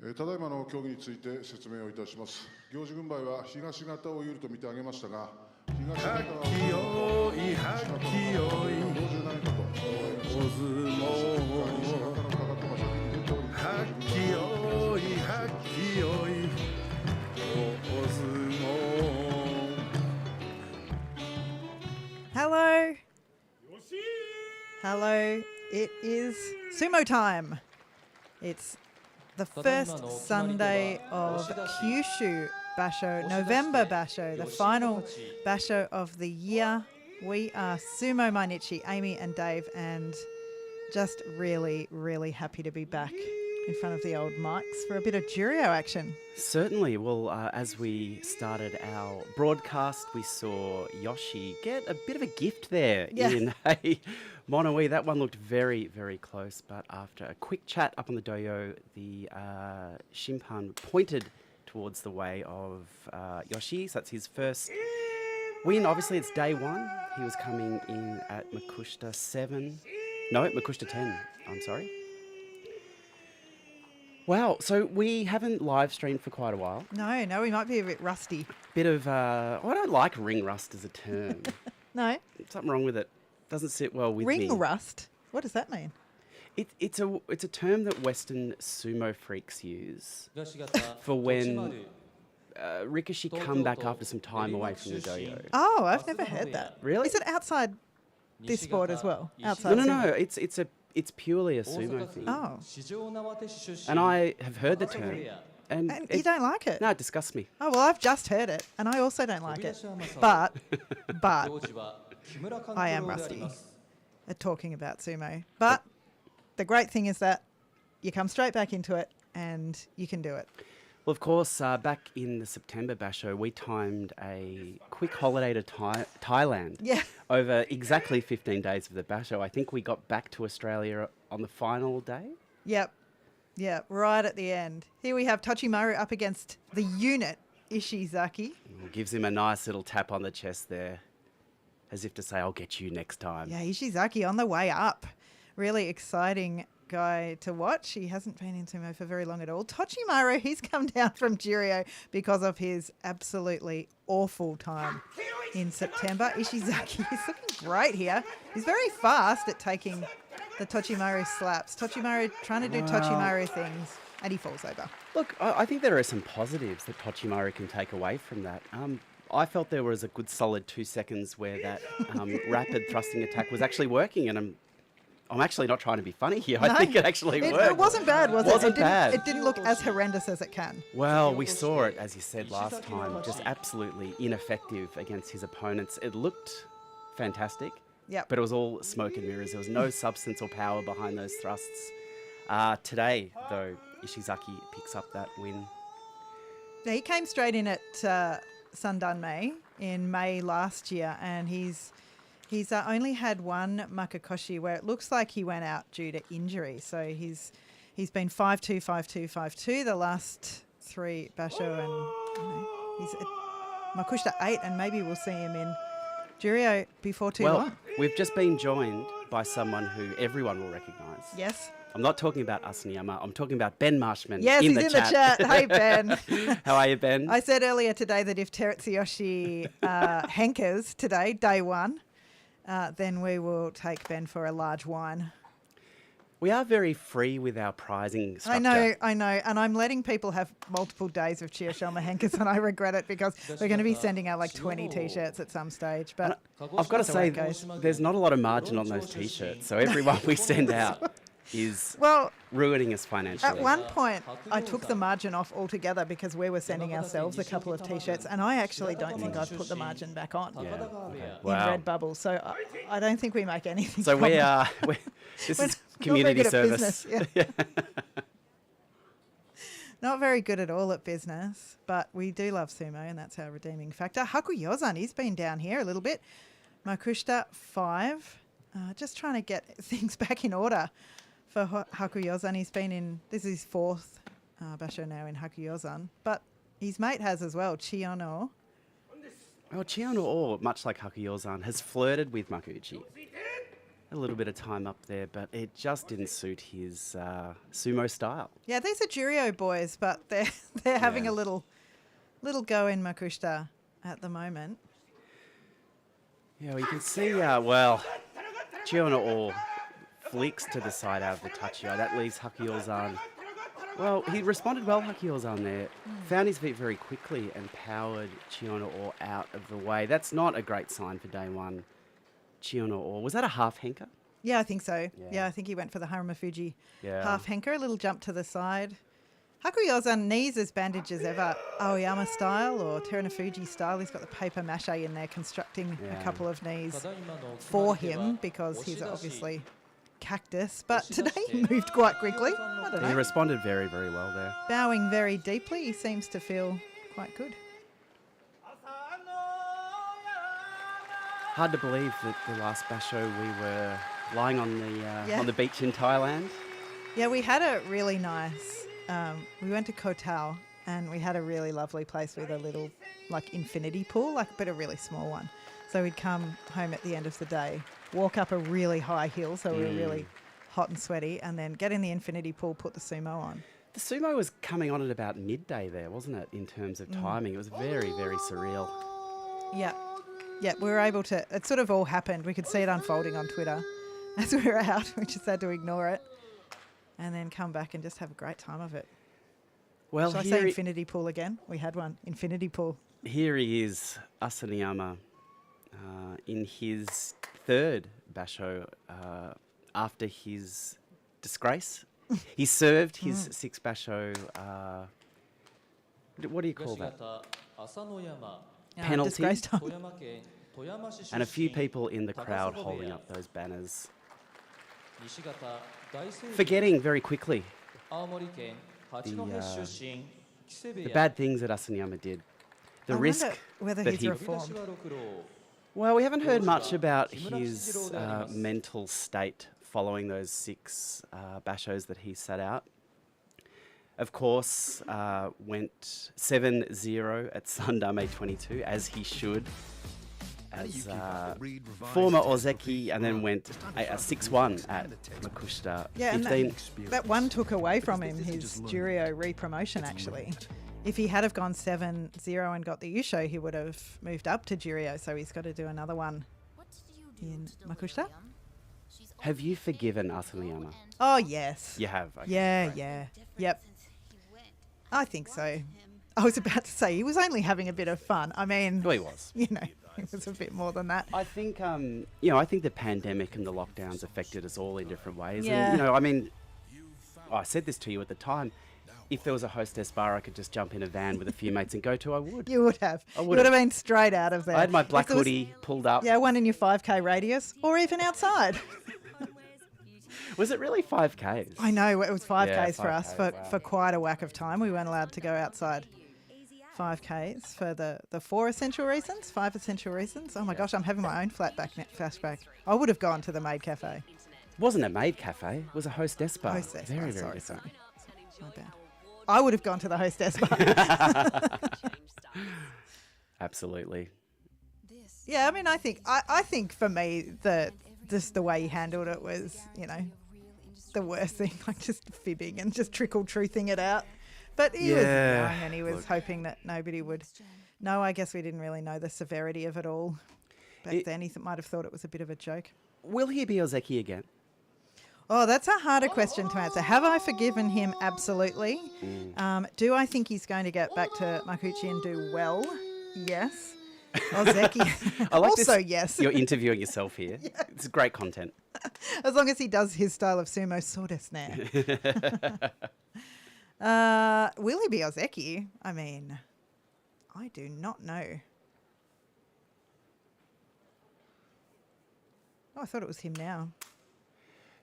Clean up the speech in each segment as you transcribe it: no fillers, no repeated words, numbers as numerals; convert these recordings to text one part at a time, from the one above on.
ただいまの競技について説明をいたします。行司軍配は東方を有利と見てあげましたが、東方は同時何かとお相撲はっきよいはっきよいお相撲 Hello. Hello. It is sumo time. It's the first Sunday of Kyushu Basho, November Basho, the final Basho of the year. We are Sumo Mainichi, Amy and Dave, and just really, really happy to be back in front of the old mics for a bit of Juryo action. Certainly. Well, as we started our broadcast, we saw Yoshi get a bit of a gift there in a mono-e. That one looked very, very close, but after a quick chat up on the doyo, the Shimpan pointed towards the way of Yoshi. So that's his first win. Obviously, it's day one. He was coming in at Makushita 10. I'm sorry. Wow, so we haven't live streamed for quite a while. No, we might be a bit rusty. Bit of, I don't like ring rust as a term. No? Something wrong with it. Doesn't sit well with me. Ring rust? What does that mean? It's a term that Western sumo freaks use for when Rikishi come back after some time away from the dojo. Oh, I've never heard that. Really? Is it outside this sport as well? Outside No. It's purely a sumo thing. Oh. And I have heard the term. And you don't like it? No, it disgusts me. Oh, well, I've just heard it, and I also don't like it. But I am rusty at talking about sumo. But the great thing is that you come straight back into it, and you can do it. Well, of course, back in the September Basho, we timed a quick holiday to Thailand over exactly 15 days of the Basho. I think we got back to Australia on the final day. Yep, right at the end. Here we have Tochimaru up against the unit, Ishizaki. Gives him a nice little tap on the chest there, as if to say, I'll get you next time. Yeah, Ishizaki on the way up. Really exciting guy to watch. He hasn't been in sumo for very long at all. Tochimaru, he's come down from Juryo because of his absolutely awful time in September. Ishizaki is looking great here. He's very fast at taking the Tochimaru slaps. Tochimaru trying to do Tochimaru things, and he falls over. Look, I think there are some positives that Tochimaru can take away from that. I felt there was a good solid 2 seconds where that rapid thrusting attack was actually working, and I'm actually not trying to be funny here. I think it actually worked. It wasn't bad, was it? Wasn't bad. It didn't look as horrendous as it can. Well, we saw it, as you said last time, just absolutely ineffective against his opponents. It looked fantastic, but it was all smoke and mirrors. There was no substance or power behind those thrusts. Today, though, Ishizaki picks up that win. Yeah, he came straight in at Sandanmei in May last year, and he's only had one Makukoshi where it looks like he went out due to injury. So he's been 5-2, 5-2, 5-2 the last three Basho, and he's at Makushita 8, and maybe we'll see him in Juryo before too long. Well, we've just been joined by someone who everyone will recognise. Yes. I'm not talking about Asanoyama. I'm talking about Ben Marshman. Yes, in he's the in chat. the chat. Hey, Ben. How are you, Ben? I said earlier today that if Terutsuyoshi henkas today, day one, then we will take Ben for a large wine. We are very free with our prizing structure. I know. And I'm letting people have multiple days of Chiyoshima henkas, and I regret it because we're going to be sending out like 20 T-shirts at some stage. But I've got to say, there's not a lot of margin on those T-shirts. So everyone we send out is ruining us financially. At one point, I took the margin off altogether because we were sending ourselves a couple of T-shirts, and I actually don't think I've put the margin back on Okay. in Redbubble. So I don't think we make anything. So this is community service. Yeah. Not very good at all at business, but we do love sumo, and that's our redeeming factor. Hakuyozan, he's been down here a little bit. Makushita 5, just trying to get things back in order for Hakuyozan. He's been in, this is his fourth Basho now in Hakuyozan, but his mate has as well, Chiyono. Well, Chiyono, much like Hakuyozan, has flirted with Makuchi. a little bit of time up there, but it just didn't suit his sumo style. Yeah, these are Juryo boys, but they're having Yeah. a little go in Makushita at the moment. Yeah, well, you can see, well, Chiono flicks to the side out of the Tachio. That leaves Hakuyo-san. Well, he responded well, Hakuyo-san there. Found his feet very quickly and powered Chiono out of the way. That's not a great sign for day one. Chiono, was that a half henka? Yeah, I think so. Yeah. Yeah, I think he went for the Harumafuji Yeah. half henka, a little jump to the side. Hakuyo-san knees as bandaged as ever, Aoyama style or Terunofuji style. He's got the paper mache in there constructing a couple of knees for him because he's obviously cactus. But today he moved quite quickly. I don't He know. responded very, very well there. Bowing very deeply. He seems to feel quite good. Hard to believe that the last basho we were lying on the beach in Thailand. Yeah, we had a really nice, we went to Koh Tao and we had a really lovely place with a little like infinity pool, but a really small one. So we'd come home at the end of the day, walk up a really high hill, so we were really hot and sweaty, and then get in the infinity pool, put the sumo on. The sumo was coming on at about midday there, wasn't it, in terms of timing? It was very, very surreal. Yeah. Yeah, we were able to, it sort of all happened. We could see it unfolding on Twitter as we were out. We just had to ignore it and then come back and just have a great time of it. Well, Shall I say infinity pool again? We had one, infinity pool. here he is, Asanoyama, in his third basho after his disgrace. He served his sixth basho, what do you call that? Penalty. Disgrace time. And a few people in the crowd holding up those banners. Forgetting very quickly the bad things that Asanoyama did. The I risk wonder whether that he's he... reformed. Well, we haven't heard much about his mental state following those six bashos that he set out. Of course, went 7-0 at Sundame 22, as he should, as former Ozeki, and then went 6-1 at Makushita Yeah, and 15. that one took away from him his Juryo re-promotion, actually. If he had have gone 7-0 and got the Yusho, he would have moved up to Juryo, so he's got to do another one in Makushita. Have you forgiven Asanoyama? Oh, yes. You have. Okay. Yeah. Yep. I think so. I was about to say, he was only having a bit of fun. I mean, Well, he was. it was a bit more than that. I think, I think the pandemic and the lockdowns affected us all in different ways. Yeah. And, I said this to you at the time. If there was a hostess bar I could just jump in a van with a few mates and go to, I would. You would have. I You would would have have. been straight out of there. I had my black If there was- hoodie pulled up. Yeah, one in your 5K radius or even outside. Was it really 5Ks? I know, it was 5Ks Yeah, for us 5K, wow. for quite a whack of time. We weren't allowed to go outside 5Ks for the 4 essential reasons, 5 essential reasons. Oh my gosh, I'm having my own flashback. I would have gone to the Maid Cafe. It wasn't a maid cafe. It was a hostess bar. Hostess Very, bar, very sorry, different. My bad. I would have gone to the hostess bar. Absolutely. Yeah, I mean, I think for me, just the way he handled it was, the worst thing, like just fibbing and just trickle truthing it out. But he was young and he was hoping that nobody would know. I guess we didn't really know the severity of it all. Back then, he might have thought it was a bit of a joke. Will he be Ozeki again? Oh, that's a harder question to answer. Have I forgiven him? Absolutely. Do I think he's going to get back to Makuchi and do well? Yes. Ozeki. I like also, this. yes. You're interviewing yourself here. It's great content. As long as he does his style of sumo, so desu ne. Will he be Ozeki? I mean, I do not know. Oh, I thought it was him now.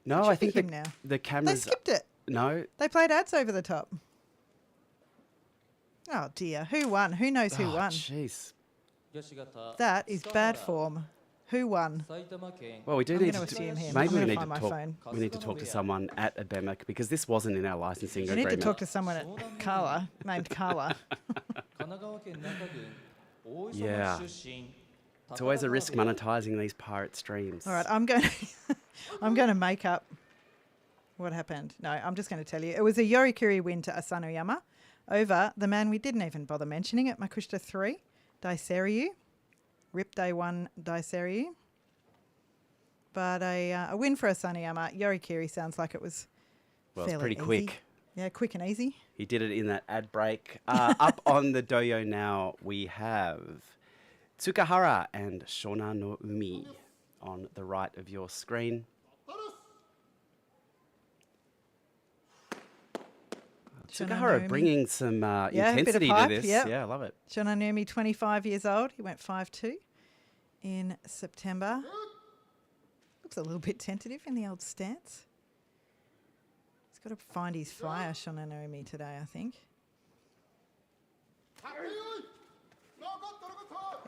No, should I be think him now. the They cameras. skipped it. No. They played ads over the top. Oh dear. Who won? Who knows who Oh, won? jeez. That is bad form. Who won? Well, we do I'm need gonna to. assume him. Maybe I'm we gonna need to find my talk. phone. We need to talk to someone at Abemak because this wasn't in our licensing You agreement. need to talk to someone at named Carla. Yeah. It's always a risk monetizing these pirate streams. All right, I'm going to make up what happened. No, I'm just going to tell you. It was a Yorikiri win to Asanoyama over the man we didn't even bother mentioning it, Makushita 3, Daiseryu. Rip Day 1, Daiseryu. But a win for Asanoyama. Yorikiri sounds like it was Well, it's fairly pretty easy. quick. Yeah, quick and easy. He did it in that ad break. Up on the doyo now, we have Tsukahara and Shona no Umi on the right of your screen. Tsukahara Umi. bringing some Yeah, a bit of intensity to hype, this. yep. Yeah, I love it. Shona Umi, 25 years old. He went 5-2 in September. Looks a little bit tentative in the old stance. He's got to find his fire, Shona Umi, today, I think.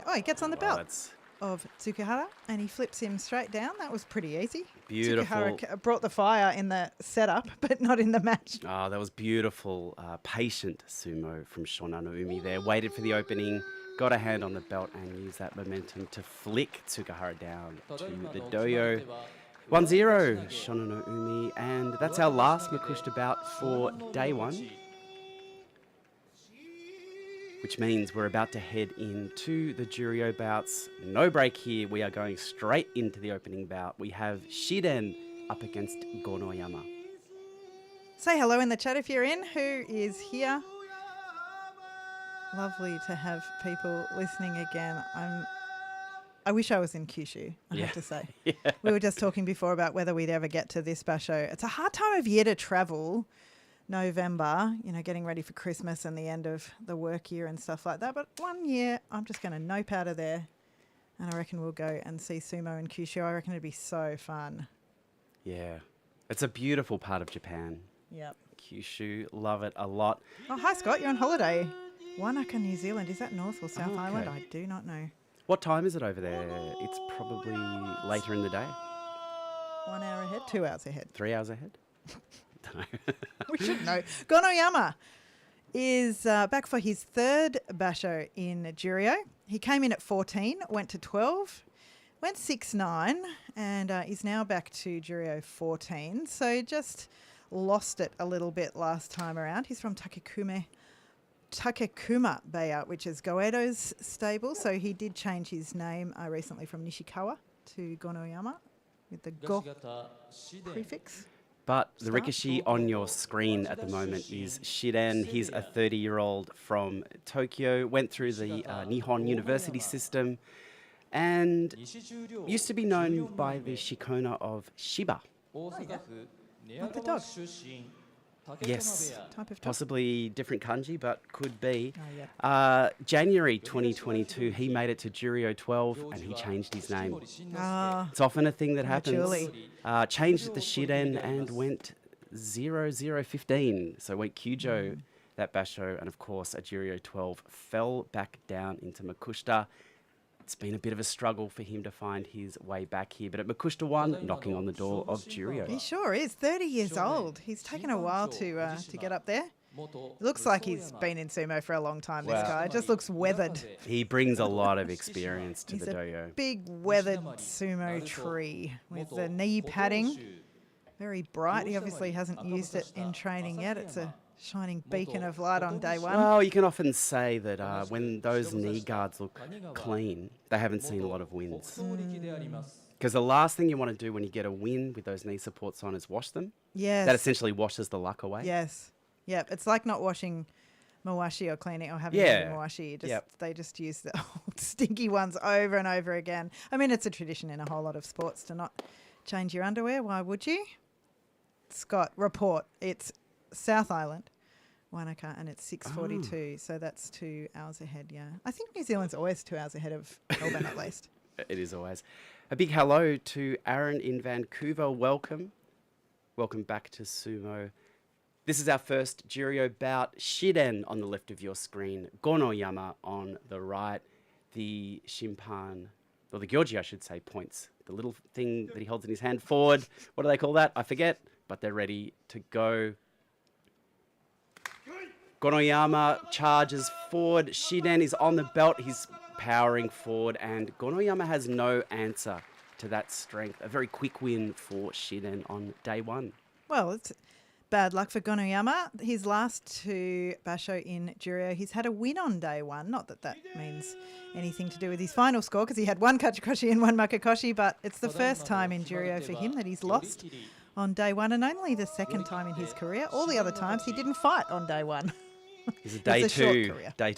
Oh, he gets on the Oh, belt that's of Tsukahara and he flips him straight down. That was pretty easy. beautiful. Tsukahara brought the fire in the setup, but not in the match. Oh, that was beautiful. Patient sumo from Shona no Umi there. Waited for the opening, got a hand on the belt and used that momentum to flick Tsukahara down to the doyo. 1-0, Shona no Umi. And that's our last Makushita bout for day one. Which means we're about to head into the Juryo bouts. No break here. We are going straight into the opening bout. We have Shiden up against Gonoyama. Say hello in the chat if you're in. Who is here? Lovely to have people listening again. I wish I was in Kyushu, I have to say. Yeah. We were just talking before about whether we'd ever get to this basho. It's a hard time of year to travel. November, getting ready for Christmas and the end of the work year and stuff like that. But one year, I'm just going to nope out of there. And I reckon we'll go and see sumo in Kyushu. I reckon it'd be so fun. Yeah. It's a beautiful part of Japan. Yep. Kyushu, love it a lot. Oh, hi, Scott. You're on holiday. Wanaka, New Zealand. Is that North or South Oh, okay. Island? I do not know. What time is it over there? It's probably later in the day. 1 hour ahead? 2 hours ahead. 3 hours ahead? Dunno. We should know. Gonoyama is back for his third basho in Juryo. He came in at 14, went to 12, went 6-9, and is now back to Juryo 14. So just lost it a little bit last time around. He's from Takekuma Bayout, which is Goedo's stable. So he did change his name recently from Nishikawa to Gonoyama with the go prefix. But the rikishi on your screen at the moment is Shiden. He's a 30-year-old from Tokyo, went through the Nihon University system, and used to be known by the shikona of Shiba. Like the dog. Yes, Type of dog. possibly different kanji, but could be. Oh, yeah. January 2022, he made it to Juryo 12 and he changed his name. Ah, It's often a thing that happens. Maturely. Changed it to Shiden and went 0-0-15. So went Kyujo, that basho, and of course at Juryo 12 fell back down into Makushita. It's been a bit of a struggle for him to find his way back here, but at Makushita 1, knocking on the door of Juryo. he sure is. 30 years old. He's taken a while to get up there. It looks like he's been in sumo for a long time, this Wow. guy. It just looks weathered. He brings a lot of experience to He's the a doyo. big weathered sumo tree with the knee padding. Very bright. He obviously hasn't used it in training yet. It's a shining beacon of light on day one. Well, you can often say that when those knee guards look clean, they haven't seen a lot of wins. Because the last thing you want to do when you get a win with those knee supports on is wash them. Yes. That essentially washes the luck away. Yes. Yep. It's like not washing mawashi or cleaning or having Yeah. mawashi. Yep. They just use the old stinky ones over and over again. I mean, it's a tradition in a whole lot of sports to not change your underwear. Why would you? Scott, report. It's South Island, Wanaka, and it's 6:42. So that's 2 hours ahead, yeah. I think New Zealand's always 2 hours ahead of Melbourne at least. It is always. A big hello to Aaron in Vancouver. Welcome. Welcome back to Sumo. This is our first Juryo bout. Shiden on the left of your screen. Gonoyama on the right. The shimpan, or the gyoji, I should say, points. The little thing that he holds in his hand forward. What do they call that? I forget. But they're ready to go. Gonoyama charges forward. Shiden is on the belt. He's powering forward, and Gonoyama has no answer to that strength. A very quick win for Shiden on day one. Well, it's bad luck for Gonoyama. His last two Basho in Juryo, he's had a win on day one. Not that that means anything to do with his final score, because he had one Kachikoshi and one Makukoshi, but it's the first time in Juryo for him that he's lost on day one, and only the second time in his career. All the other times he didn't fight on day one. He's a day two specialist. Day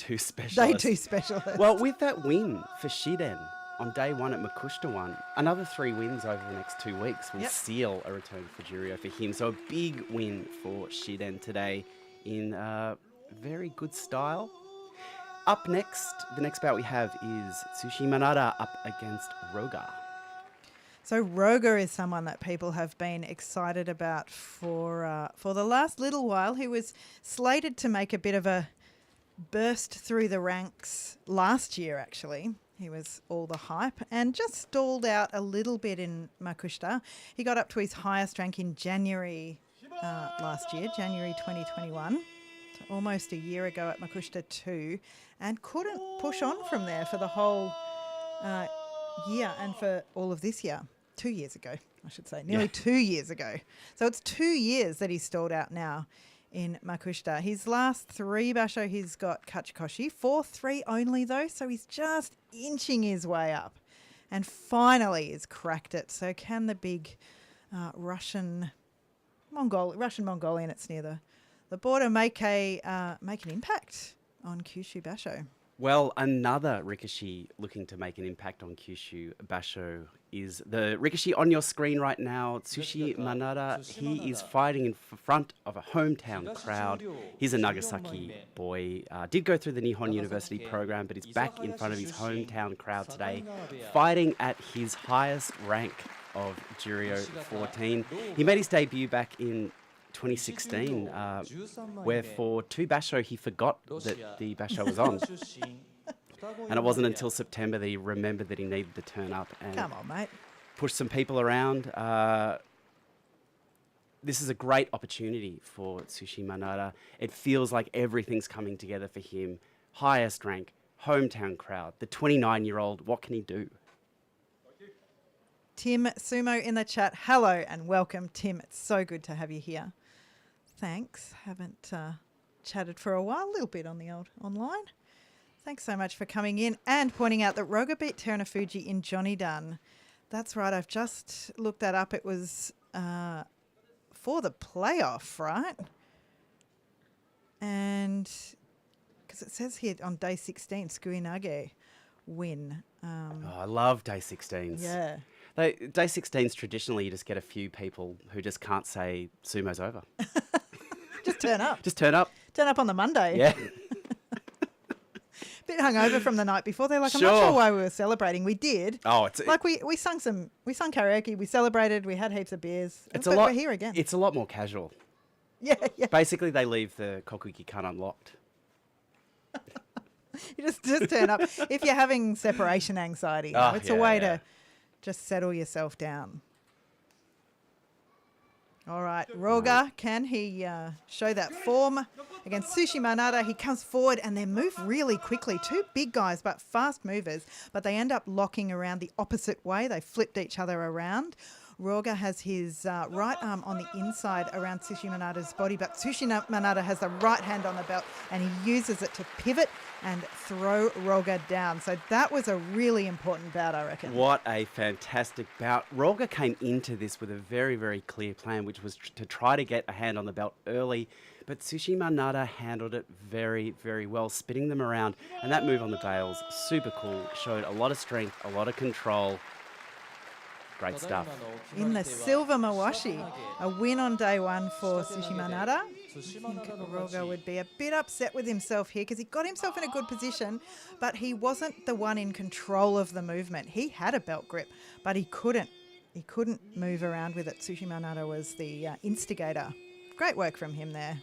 two specialist. Well, with that win for Shiden on day one at Makushita one, another 3 wins over the next 2 weeks will seal a return for Juryo for him. So a big win for Shiden today in very good style. Up next, the next bout we have is Tsushi Manada up against Roga. So Roga is someone that people have been excited about for the last little while. He was slated to make a bit of a burst through the ranks last year, actually. He was all the hype and just stalled out a little bit in Makushita. He got up to his highest rank in January last year, January 2021, so almost a year ago at Makushita 2, and couldn't push on from there for the whole year and for all of this year. 2 years ago, I should say, nearly 2 years ago. So it's 2 years that he's stalled out now in Makushita. His last 3 Basho, he's got Kachikoshi, 4-3 only though, so he's just inching his way up. And finally he's cracked it. So can the big Russian-Mongolian, it's near the border, make an impact on Kyushu Basho? Well, another Rikishi looking to make an impact on Kyushu Basho is the Rikishi on your screen right now, Tsushi Manada. He is fighting in front of a hometown crowd. He's a Nagasaki boy. Did go through the Nihon University program, but is back in front of his hometown crowd today, fighting at his highest rank of Juryo 14. He made his debut back in 2016, where for 2 Basho he forgot that the Basho was on. And it wasn't until September that he remembered that he needed to turn up and come on, mate, push some people around. This is a great opportunity for Tsushi Manada. It feels like everything's coming together for him. Highest rank, hometown crowd, the 29-year-old, what can he do? Tim Sumo in the chat. Hello and welcome, Tim. It's so good to have you here. Thanks. Haven't chatted for a while, a little bit on the old online. Thanks so much for coming in and pointing out that Roga beat Terunofuji in Johnny Dun. That's right. I've just looked that up. It was for the playoff, right? And because it says here on day 16, Sukuinage win. I love day 16s. Yeah. Day 16s, traditionally, you just get a few people who just can't say sumo's over. Just turn up. Just turn up. Turn up on the Monday. Yeah. Bit hungover from the night before. They're like, I'm not Sure. sure why we were celebrating. We did. Oh, it's Like we sung karaoke, we celebrated, we had heaps of beers. it's but a lot. we're here again. It's a lot more casual. Yeah. Basically, they leave the kokugi kan unlocked. You just turn up. If you're having separation anxiety, you know, it's a way to just settle yourself down. All right, Roga, can he show that form against Tsushi Manada? He comes forward and they move really quickly. 2 big guys, but fast movers, but they end up locking around the opposite way. They flipped each other around. Roga has his right arm on the inside around Tsushi Manada's body, but Tsushi Manada has the right hand on the belt and he uses it to pivot and throw Roga down. So that was a really important bout, I reckon. What a fantastic bout. Roga came into this with a very, very clear plan, which was to try to get a hand on the belt early, but Tsushi Manada handled it very, very well, spinning them around. And that move on the bails, super cool, showed a lot of strength, a lot of control. Great stuff. In the silver mawashi, a win on day 1 for Tsushi Manada. I think Roga would be a bit upset with himself here because he got himself in a good position, but he wasn't the one in control of the movement. He had a belt grip, but he couldn't move around with it. Tsushi Manada was the instigator. Great work from him there.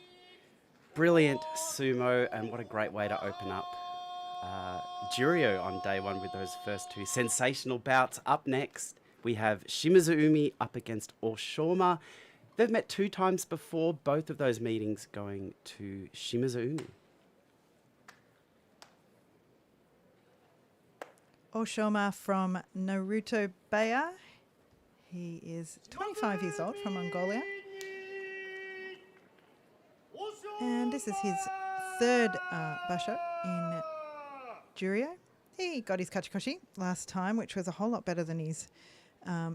Brilliant sumo, and what a great way to open up Juryo on day 1 with those first 2 sensational bouts. Up next, we have Shimizu up against Oshoma. They've met 2 times before, both of those meetings going to Shimizu. Oshoma from Naruto Baya. He is 25 years old from Mongolia. And this is his third basho in Juryo. He got his kachikoshi last time, which was a whole lot better than his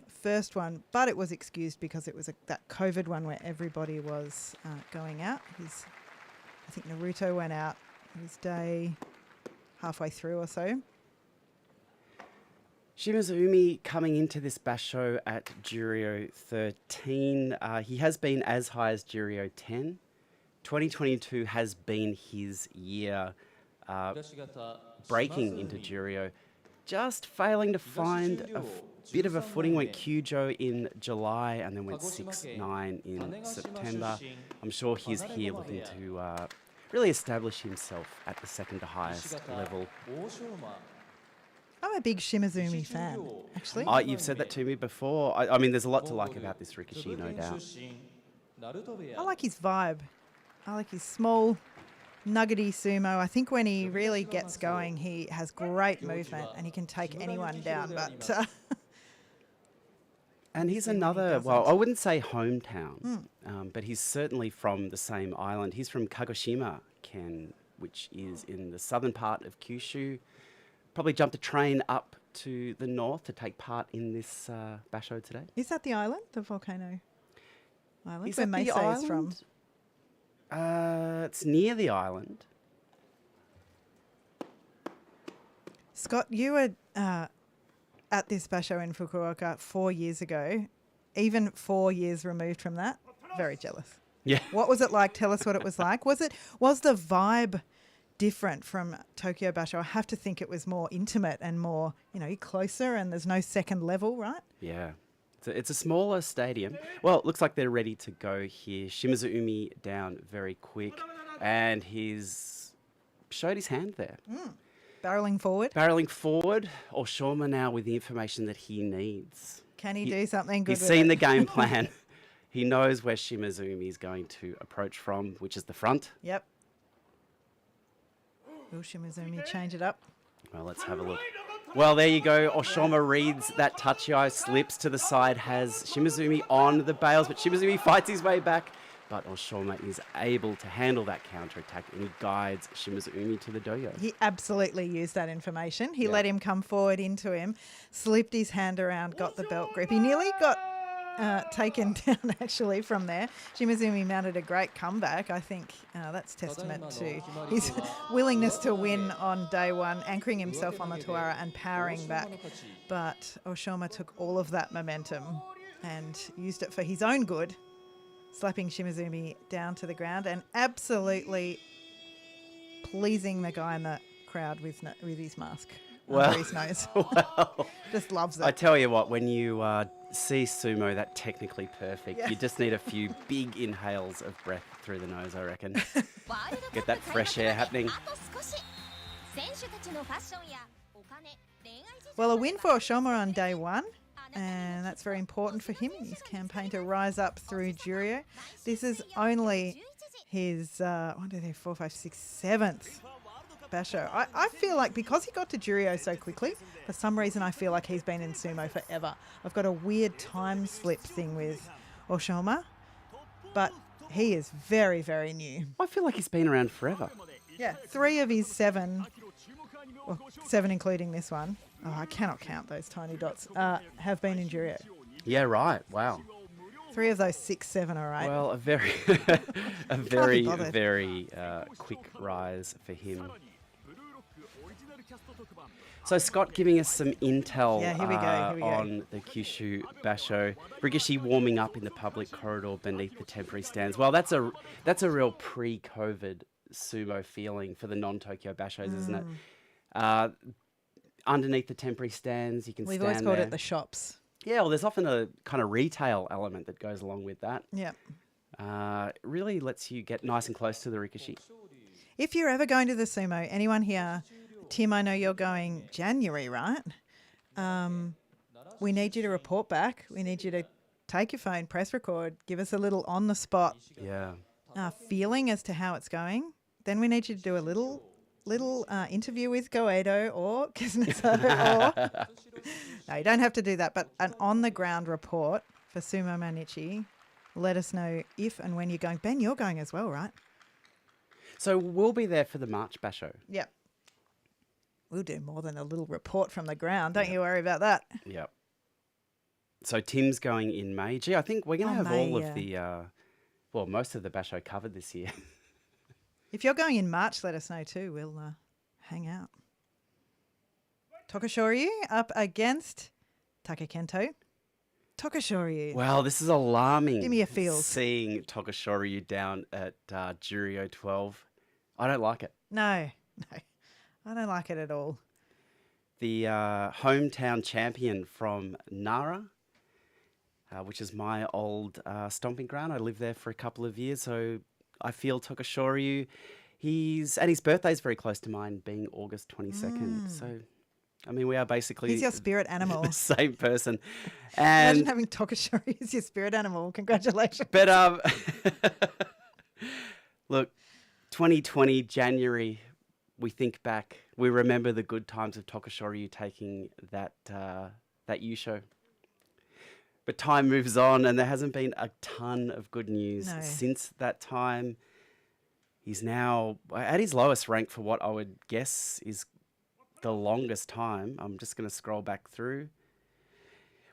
first one, but it was excused because it was that COVID one where everybody was going out. I think Naruto went out his day halfway through or so. Shimazumi coming into this basho at Juryo 13. He has been as high as Juryo 10. 2022 has been his year breaking into Juryo. Just failing to find a bit of a footing. Went Kyujo in July and then went 6-9 in September. I'm sure he's here looking to really establish himself at the second to highest level. I'm a big Shimazumi fan, actually. You've said that to me before. I mean, there's a lot to like about this Rikishi, no doubt. I like his vibe. I like his small, nuggety sumo. I think when he really gets going, he has great movement and he can take anyone down. But and he's another, well, I wouldn't say hometown, but he's certainly from the same island. He's from Kagoshima, Ken, which is in the southern part of Kyushu. Probably jumped a train up to the north to take part in this basho today. Is that the island, the volcano island? Is where that the Meisei island? is from? It's near the island. Scott, you were at this basho in Fukuoka 4 years ago. Even 4 years removed from that, very jealous. Yeah. What was it like? Tell us what it was like. Was the vibe different from Tokyo Basho? I have to think it was more intimate and more, you're closer and there's no second level, right? Yeah. It's a smaller stadium. Well, it looks like they're ready to go here. Shimazumi down very quick. And he's showed his hand there. Barreling forward. Barreling forward. Oshoma now with the information that he needs. Can he do something good He's with seen it? the game plan. He knows where Shimazumi is going to approach from, which is the front. Yep. Will Shimazumi change it up? Well, let's have a look. Well, there you go. Oshoma reads that touchy-eye, slips to the side, has Shimazumi on the bails, but Shimazumi fights his way back. But Oshoma is able to handle that counterattack and he guides Shimazumi to the doyo. He absolutely used that information. He let him come forward into him, slipped his hand around, got the belt grip. He nearly got taken down actually from there. Shimazumi mounted a great comeback. I think that's testament to his willingness to win on day one, anchoring himself on the Tawara and powering back. But Oshoma took all of that momentum and used it for his own good, slapping Shimazumi down to the ground and absolutely pleasing the guy in the crowd with his mask under his nose. Well, just loves it. I tell you what, when you see sumo that technically perfect, you just need a few big inhales of breath through the nose, I reckon. Get that fresh air happening. Well, a win for Oshoma on day one. And that's very important for him in his campaign to rise up through Juryo. This is only his 7th basho. I feel like because he got to Juryo so quickly, for some reason I feel like he's been in sumo forever. I've got a weird time slip thing with Oshoma, but he is very, very new. I feel like he's been around forever. Yeah, 3 of his 7, well, 7 including this one. Oh, I cannot count those tiny dots. Have been in Juryo. Yeah, right. Wow. 3 of those 6, 7 are 8. Well, a very, very quick rise for him. So Scott giving us some intel Here we go. on the Kyushu Basho. Rikishi warming up in the public corridor beneath the temporary stands. Well, that's a real pre-COVID sumo feeling for the non-Tokyo Bashos, isn't it? Underneath the temporary stands, you can stand there. We've always called it the shops. Yeah, well, there's often a kind of retail element that goes along with that. Yeah. Really lets you get nice and close to the Rikishi. If you're ever going to the sumo, anyone here, Tim, I know you're going January, right? We need you to report back. We need you to take your phone, press record, give us a little on-the-spot Yeah. feeling as to how it's going. Then we need you to do a little little interview with Goedo or Kuznetsov or... No, you don't have to do that, but an on-the-ground report for Sumo Mainichi. Let us know if and when you're going. Ben, you're going as well, right? So we'll be there for the March Basho. Yep. We'll do more than a little report from the ground. Don't you worry about that. Yep. So Tim's going in May. Gee, I think we're going to have May, all yeah. of the, most of the Basho covered this year. If you're going in March, let us know too. We'll hang out. Tokushoryu up against Takakento. Tokushoryu. Wow, this is alarming. Give me a feels. Seeing Tokushoryu down at Juryo 12. I don't like it. No, I don't like it at all. The hometown champion from Nara, which is my old stomping ground. I lived there for a couple of years, so I feel Tokushoryu. And his birthday's very close to mine, being August 22nd. So, I mean, we are basically... He's your spirit animal. the same person. Imagine And having Tokushoryu as your spirit animal. Congratulations. But, look, 2020, January, we think back. We remember the good times of Tokushoryu taking that Yusho. But time moves on, and there hasn't been a ton of good news since that time. He's now at his lowest rank for what I would guess is the longest time. I'm just going to scroll back through.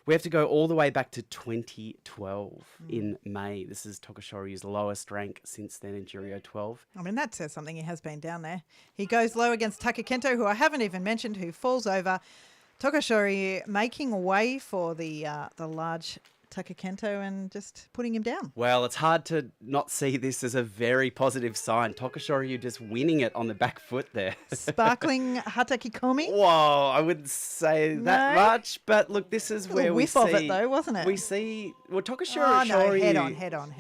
We have to go all the way back to 2012 in May. This is Tokushoryu's lowest rank since then in Juryo 12. I mean, that says something. He has been down there. He goes low against Takakento, who I haven't even mentioned, who falls over. Tokushoryu making way for the large Takakento and just putting him down. Well, it's hard to not see this as a very positive sign. Tokushoryu just winning it on the back foot there. Sparkling Hatakikomi. Whoa, I wouldn't say that much, but look, this is where we whiff see... of it though, wasn't it? We see... Well, Tokushoryu... Oh, no, head on.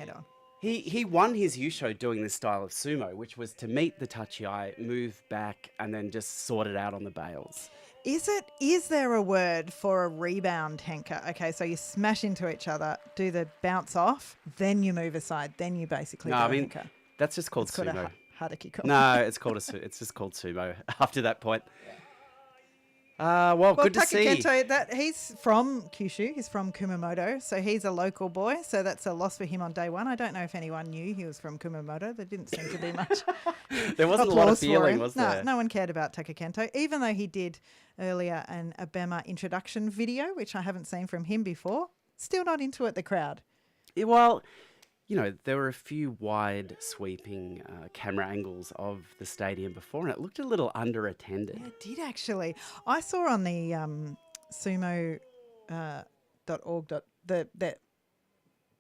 He won his Yusho doing this style of sumo, which was to meet the tachi-ai, move back, and then just sort it out on the bails. Is there a word for a rebound henka? Okay, so you smash into each other, do the bounce off, then you move aside, then you basically do a henka. That's just called It's sumo. called a Hatakikomi. No, it's just called sumo after that point. Well, good to see. Takakento, he's from Kyushu. He's from Kumamoto, so he's a local boy. So that's a loss for him on day one. I don't know if anyone knew he was from Kumamoto. There didn't seem to be much. There wasn't a lot of feeling, was there? No one cared about Takakento, even though he did earlier an Abema introduction video, which I haven't seen from him before. Still not into it, the crowd. Yeah, well, there were a few wide sweeping camera angles of the stadium before, and it looked a little under-attended. Yeah, it did actually. I saw on the sumo.org, the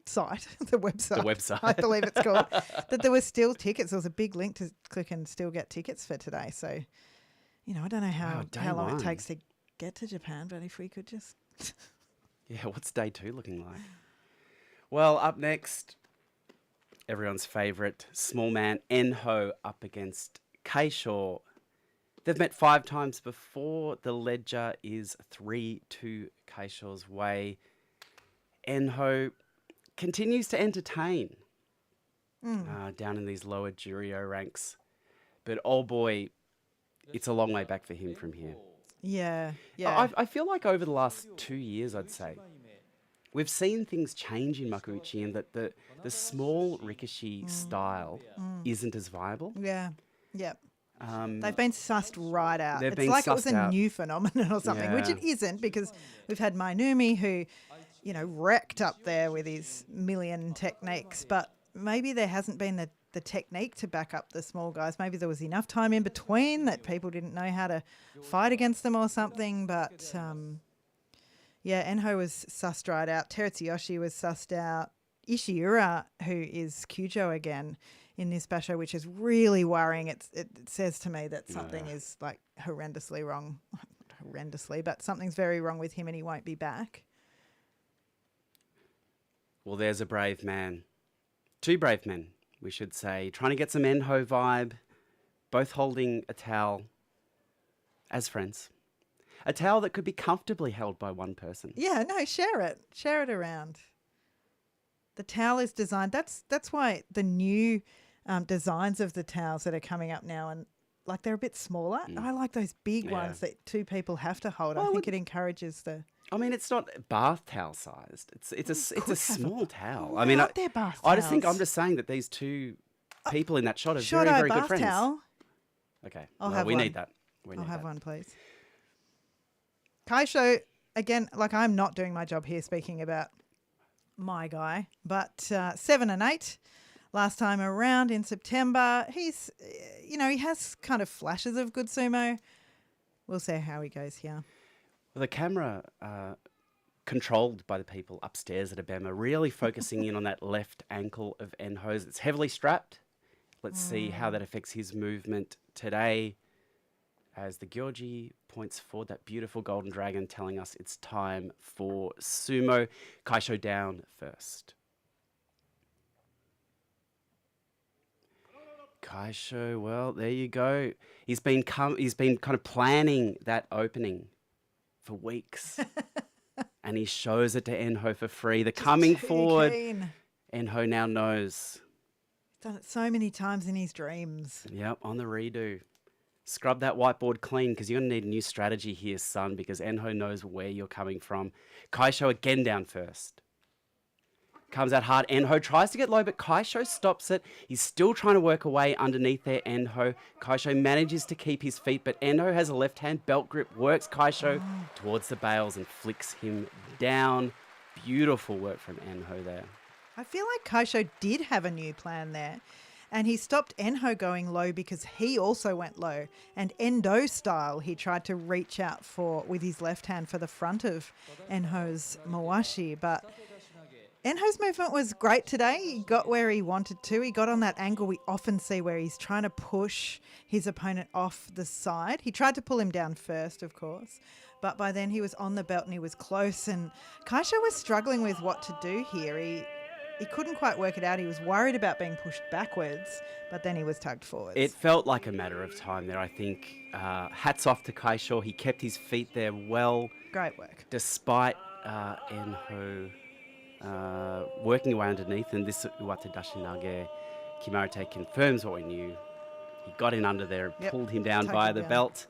site, the website, I believe it's called, that there were still tickets. There was a big link to click and still get tickets for today. So, I don't know how long it takes to get to Japan, but if we could just... Yeah, what's day 2 looking like? Well, up next... Everyone's favourite, small man Enho up against Keisho. They've met 5 times before. The ledger is 3-2 Keisho's way. Enho continues to entertain down in these lower Juryo ranks. But oh boy, it's a long way back for him from here. Yeah. I feel like over the last 2 years, I'd say, we've seen things change in Makuchi and that the small rikishi style isn't as viable. Yeah. They've been sussed right out. It's like it was a new phenomenon or something, which it isn't, because we've had Mainumi who, wrecked up there with his million techniques, but maybe there hasn't been the technique to back up the small guys. Maybe there was enough time in between that people didn't know how to fight against them or something, but... Enho was sussed right out. Terutsuyoshi was sussed out. Ishiura, who is Kyujo again in this basho, which is really worrying. It says to me that something is like horrendously wrong. Not horrendously, but something's very wrong with him and he won't be back. Well, there's a brave man. 2 brave men, we should say, trying to get some Enho vibe, both holding a towel as friends. A towel that could be comfortably held by one person. Yeah, no, share it. Share it around. The towel is designed. That's why the new designs of the towels that are coming up now, and like they're a bit smaller. I like those big Yeah. ones that two people have to hold. Well, I think it encourages the. I mean, it's not bath towel sized. It's a could have a small towel. What I mean, are their bath I just think I'm towels? just saying that these two people in that shot are Shoto very, very good bath friends. towel. Okay, I'll well, have we one. need that. We I'll need have that. one, please. Kaisho, again, like I'm not doing my job here speaking about my guy, but 7 and 8 last time around in September. He's, he has kind of flashes of good sumo. We'll see how he goes here. Well, the camera, controlled by the people upstairs at Abema, really focusing in on that left ankle of Enho's. It's heavily strapped. Let's see how that affects his movement today. As the Gyorji points forward, that beautiful golden dragon telling us it's time for sumo. Kaisho down first. Kaisho, well, there you go. He's been kind of planning that opening for weeks. And he shows it to Enho for free. The coming Too forward, keen. Enho now knows. He's done it so many times in his dreams. Yep, on the redo. Scrub that whiteboard clean because you're going to need a new strategy here, son, because Enho knows where you're coming from. Kaisho again down first. Comes out hard. Enho tries to get low, but Kaisho stops it. He's still trying to work away underneath there, Enho. Kaisho manages to keep his feet, but Enho has a left-hand belt grip. Works Kaisho towards the bales and flicks him down. Beautiful work from Enho there. I feel like Kaisho did have a new plan there. And he stopped Enho going low because he also went low. And endo style, he tried to reach out for with his left hand for the front of Enho's mawashi. But Enho's movement was great today. He got where he wanted to. He got on that angle we often see where he's trying to push his opponent off the side. He tried to pull him down first, of course. But by then he was on the belt and he was close. And Kaisho was struggling with what to do here. He couldn't quite work it out. He was worried about being pushed backwards, but then he was tugged forwards. It felt like a matter of time there, I think. Hats off to Kaisho. He kept his feet there well. Great work. Despite Enho working away underneath, and this Uwate Dashinage, Kimarite confirms what we knew. He got in under there, Yep, pulled him down tugged by him the down. belt.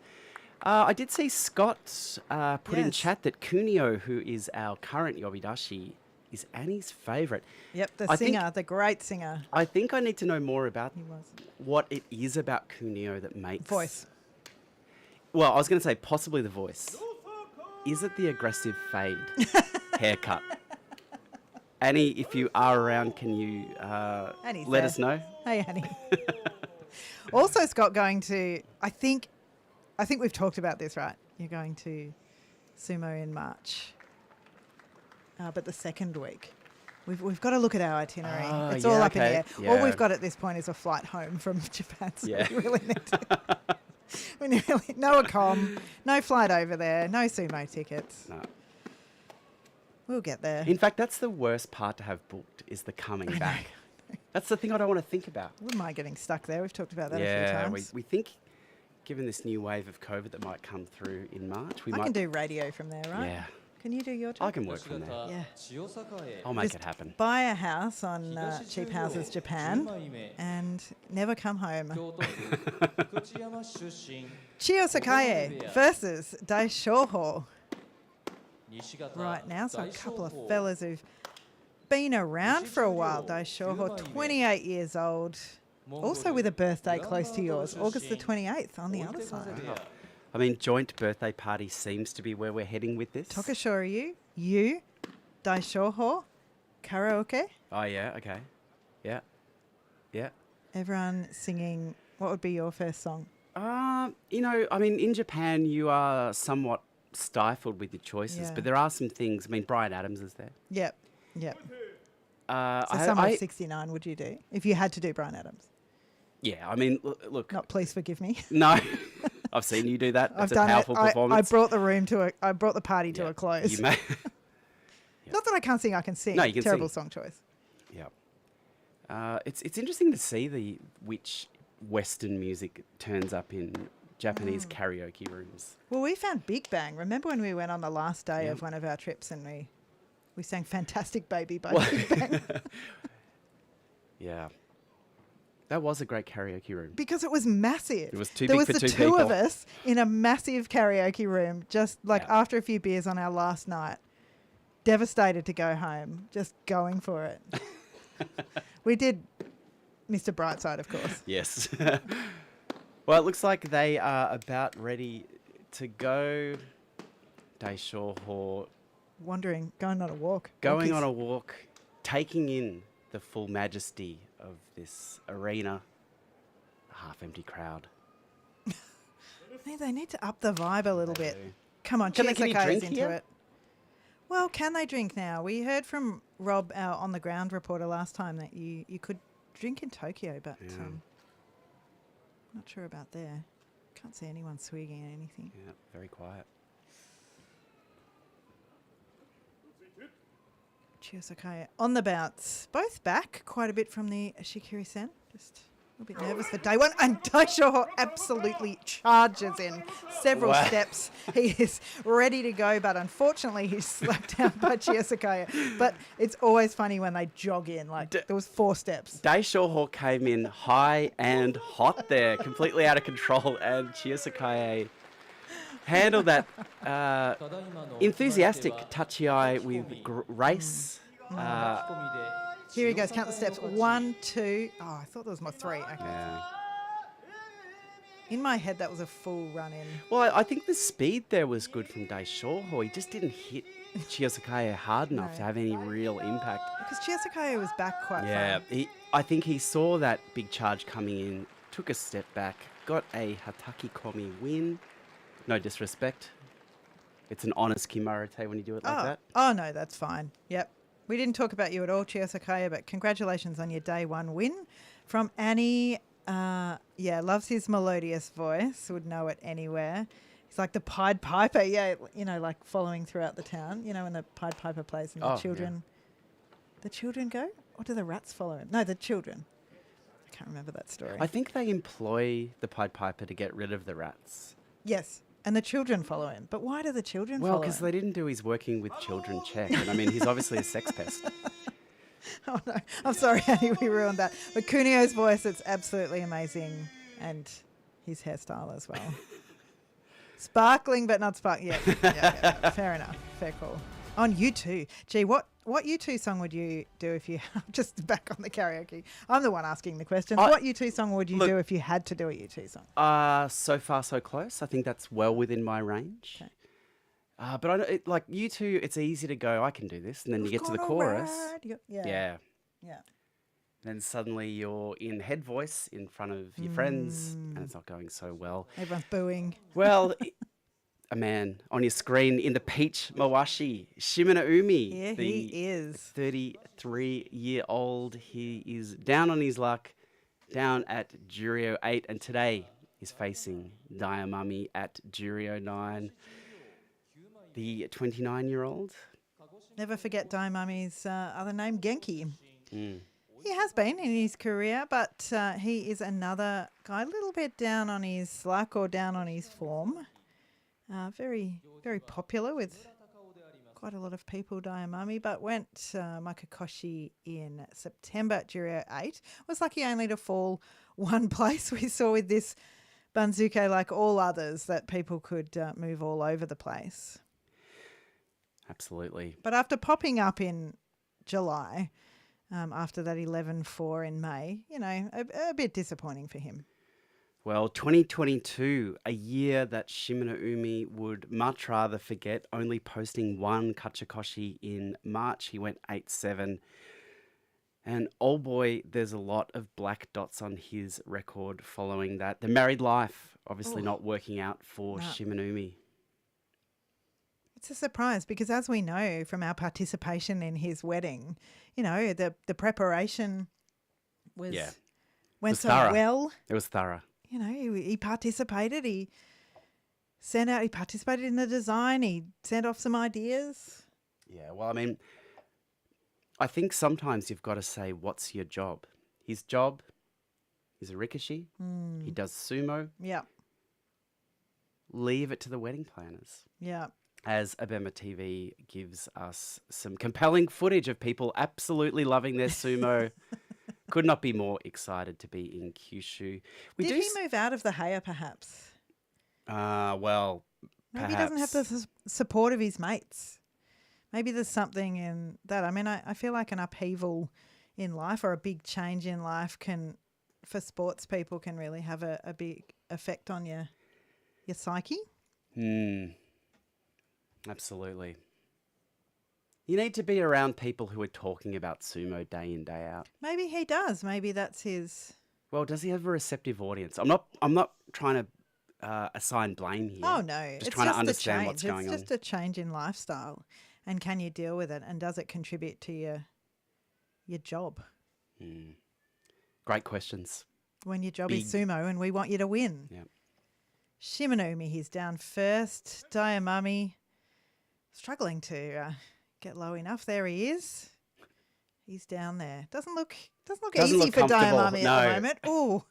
I did see Scott put in Yes. chat that Kunio, who is our current Yobidashi, is Annie's favourite. Yep, the I think- singer, the great singer. I think I need to know more about He was. what it is about Kunio that makes... Voice. Well, I was going to say possibly the voice. Is it the aggressive fade haircut? Annie, if you are around, can you Annie's let there. us know? Hey, Annie. Also, Scott, going to, I think we've talked about this, right? You're going to sumo in March. But the second week. We've got to look at our itinerary. Oh, It's yeah, all up in the okay. air. Yeah. All we've got at this point is a flight home from Japan. So Yeah. we really need to. No accom, no flight over there, no sumo tickets. No. We'll get there. In fact, that's the worst part to have booked, is the coming back. That's the thing I don't want to think about. Wouldn't mind getting stuck there. We've talked about that a few Yeah, times. we think, given this new wave of COVID that might come through in March, we I might... can do radio from there, right? Yeah, Can you do your job? I can work from there. Yeah. I'll make Just it happen. Buy a house on Cheap Houses Japan and never come home. Chio Sakae versus Daishoho right now. So a couple of fellas who've been around for a while. Daishoho, 28 years old, also with a birthday close to yours, August the 28th on the other side. I mean, joint birthday party seems to be where we're heading with this. Tokashoryu, you, Daishoho, karaoke, Oh, yeah, okay. Yeah. Yeah. everyone singing. What would be your first song? I mean, in Japan, you are somewhat stifled with your choices, Yeah. but there are some things. I mean, Bryan Adams is there. Yep, yep. Uh, So I- Summer I- of 69 would you do? If you had to do Bryan Adams. Yeah, I mean, look, Not Please Forgive Me. no, I've seen you do that. I've That's a done powerful it. I performance. brought the room to I brought the party to Yeah, a close. You may. Not that I can't sing, I can sing. No, you can Terrible sing. song choice. Yeah. It's interesting to see which Western music turns up in Japanese karaoke rooms. Well, we found Big Bang. Remember when we went on the last day Yeah. of one of our trips and we sang Fantastic Baby by Well- Big Bang. Yeah. That was a great karaoke room. Because it was massive. It was too there big was for the two two of people. us in a massive karaoke room, just like Yeah. after a few beers on our last night. Devastated to go home, just going for it. We did Mr. Brightside, of course. Yes. Well, it looks like they are about ready to go. Daishoho Wandering, going on a walk. going Walkies. on a walk, taking in the full majesty of this arena. A half-empty crowd. They need to up the vibe a little bit. do. Come on, Can you Chiyosakai drink is into here? it. Well, can they drink now? We heard from Rob, our on-the-ground reporter, last time that you could drink in Tokyo, but Yeah. not sure about there. Can't see anyone swigging anything. Yeah, very quiet. Chiyosakai on the bouts. Both back quite a bit from the Shikiri-sen. Just a little bit nervous for day one. And Daishoho absolutely charges in several Wow. steps. He is ready to go, but unfortunately he's slapped down by Chiyosakai. But it's always funny when they jog in. Like there was 4 steps. Daishoho came in high and hot there, completely out of control, and Chiyosakai handled that enthusiastic touchy-eye with grace. Here he goes. Count the steps. 1, 2. Oh, I thought there was more 3. Okay. Yeah. In my head, that was a full run in. Well, I think the speed there was good from Daishoho. He just didn't hit Chiyosakai hard enough to have any real impact. Because Chiyosakai was back quite Yeah, far. I think he saw that big charge coming in, took a step back, got a Hataki Komi win. No disrespect. It's an honest Kimarate when you do it like that. Oh, no, that's fine. Yep. We didn't talk about you at all, Chiyosakai, but congratulations on your day 1 win from Annie. Loves his melodious voice, would know it anywhere. He's like the Pied Piper, like following throughout the town. You know, when the Pied Piper plays and the children... Yeah. The children go? Or do the rats follow him? No, the children. I can't remember that story. I think they employ the Pied Piper to get rid of the rats. Yes, and the children follow him. But why do the children follow Well, him? because they didn't do his working with children check. And I mean, he's obviously a sex pest. Oh, no. I'm sorry, Annie, we ruined that. But Kunio's voice, it's absolutely amazing. And his hairstyle as well. Sparkling, but not sparkling. Yeah. Fair enough. Fair call. On U2. Gee, what U2 song would you do if you... Just back on the karaoke. I'm the one asking the questions. What U2 song would you do if you had to do a U2 song? So Far So Close. I think that's well within my range. Okay. But I know, like U2, it's easy to go, I can do this. And then you get to the chorus. Yeah. Then suddenly you're in head voice in front of your friends and it's not going so well. Everyone's booing. Well, a man on your screen in the peach mawashi, Shimano Umi. Yeah, he is. 33-year-old. He is down on his luck, down at Juryo 8, and today is facing Dayamami at Juryo 9. The 29-year-old. Never forget Daimami's other name, Genki. Mm. He has been in his career, but he is another guy a little bit down on his luck or down on his form. Very, very popular with quite a lot of people, Dayamami, but went Makukoshi in September at Juryo 8. Was lucky only to fall one place. We saw with this Banzuke, like all others, that people could move all over the place. Absolutely. But after popping up in July, after that 11-4 in May, a bit disappointing for him. Well, 2022, a year that Shimano Umi would much rather forget, only posting one Kachikoshi in March. He went 8-7. And oh boy, there's a lot of black dots on his record following that. The married life, obviously not working out for Shimano Umi. It's a surprise because, as we know from our participation in his wedding, the preparation went so thorough. well. It was thorough. He participated. He participated in the design. He sent off some ideas. Yeah, well, I mean, I think sometimes you've got to say, what's your job? His job is a rikishi. He does sumo. Yeah. Leave it to the wedding planners. Yeah. As Abema TV gives us some compelling footage of people absolutely loving their sumo, Could not be more excited to be in Kyushu. Did he move out of the Heya, perhaps? Well, Maybe he doesn't have the support of his mates. Maybe there's something in that. I mean, I feel like an upheaval in life or a big change in life for sports people, can really have a big effect on your psyche. Absolutely. You need to be around people who are talking about sumo day in, day out. Maybe he does. Maybe that's his. Well, does he have a receptive audience? I'm not trying to assign blame here. Oh no, just trying to understand what's going on. It's just a change in lifestyle, and can you deal with it? And does it contribute to your job? Great questions. When your job is sumo and we want you to win. Yep. Shimonumi, he's down first. Daiamami struggling to get low enough. There he is. He's down there. Doesn't look easy for Daiamami at the moment. Oh,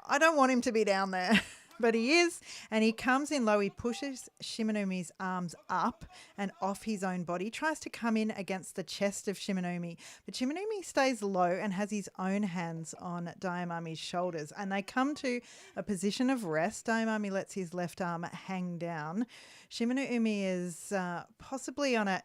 I don't want him to be down there. But he is, and he comes in low. He pushes Shimonomi's arms up and off his own body, tries to come in against the chest of Shimonomi. But Shimonomi stays low and has his own hands on Daiamami's shoulders. And they come to a position of rest. Daiamami lets his left arm hang down. Shimonomi is possibly on a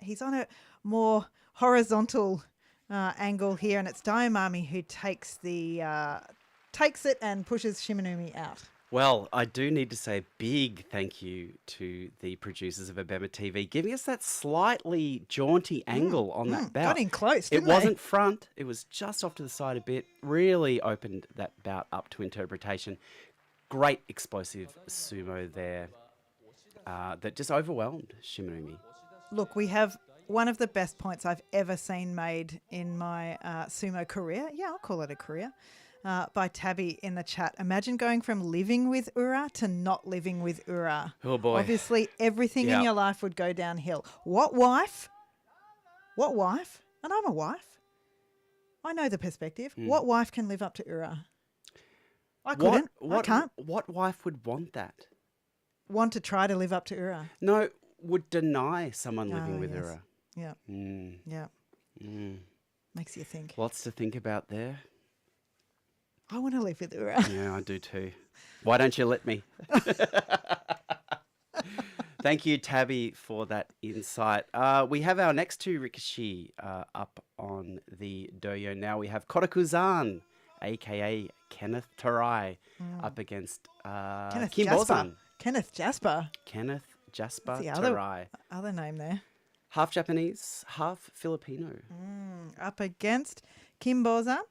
more horizontal angle here, and it's Daiamami who takes it and pushes Shimonomi out. Well, I do need to say a big thank you to the producers of Abema TV, giving us that slightly jaunty angle on that bout. Got in close, didn't It wasn't front. It was just off to the side a bit. Really opened that bout up to interpretation. Great explosive sumo there that just overwhelmed Shimonomi. Look, we have one of the best points I've ever seen made in my sumo career. Yeah, I'll call it a career. By Tabby in the chat. Imagine going from living with Ura to not living with Ura. Oh, boy. Obviously, everything in your life would go downhill. What wife? And I'm a wife. I know the perspective. What wife can live up to Ura? I couldn't. I can't. What wife would want that? Want to try to live up to Ura? No, would deny someone living with yes. Ura. Yeah. Yeah. Makes you think. Lots to think about there. I want to live with Ura. Yeah, I do too. Why don't you let me? Thank you, Tabby, for that insight. We have our next two rikishi up on the doyo now. We have Kotoku-zan, a.k.a. Kenneth Tarai, up against Kim Bozan. Kenneth Jasper. Kenneth Jasper the Tarai. Other name there. Half Japanese, half Filipino. Up against Kim Bozan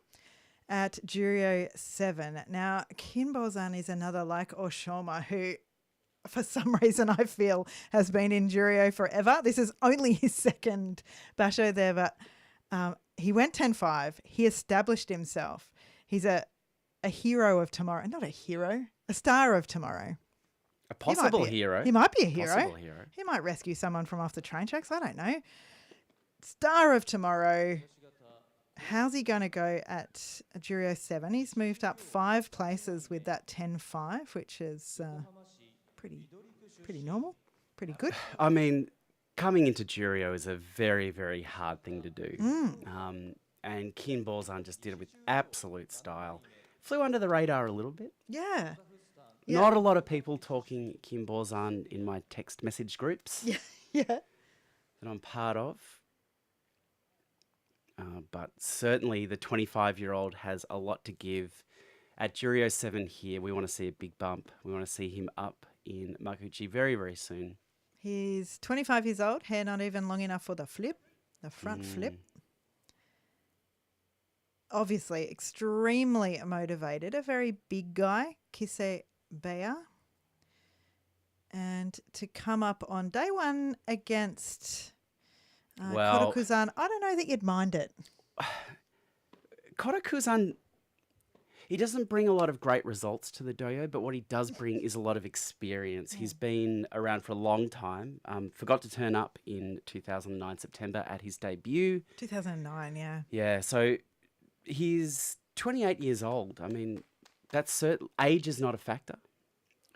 at Juryo 7. Now, Kim Bozan is another like Oshoma who, for some reason, I feel has been in Juryo forever. This is only his second basho there, but he went 10-5. He established himself. He's a hero of tomorrow. Not a hero, a star of tomorrow. A possible hero. He might be a hero. Possible hero. He might rescue someone from off the train tracks. I don't know. Star of tomorrow. How's he going to go at Juryo 7? He's moved up 5 places with that 10-5, which is pretty normal, pretty good. I mean, coming into Juryo is a very, very hard thing to do. And Kim Bozan just did it with absolute style. Flew under the radar a little bit. Yeah. Not a lot of people talking Kim Bozan in my text message groups that I'm part of. But certainly the 25-year-old has a lot to give. At Juryo 7 here, we want to see a big bump. We want to see him up in Makuchi very, very soon. He's 25 years old, hair not even long enough for the front flip. Obviously, extremely motivated, a very big guy, Kisei Bea. And to come up on day 1 against Kotoku-zan, I don't know that you'd mind it. Kotoku-zan, he doesn't bring a lot of great results to the doyo, but what he does bring is a lot of experience. He's been around for a long time. Forgot to turn up in 2009 September at his debut. 2009, yeah. Yeah, so he's 28 years old. I mean, age is not a factor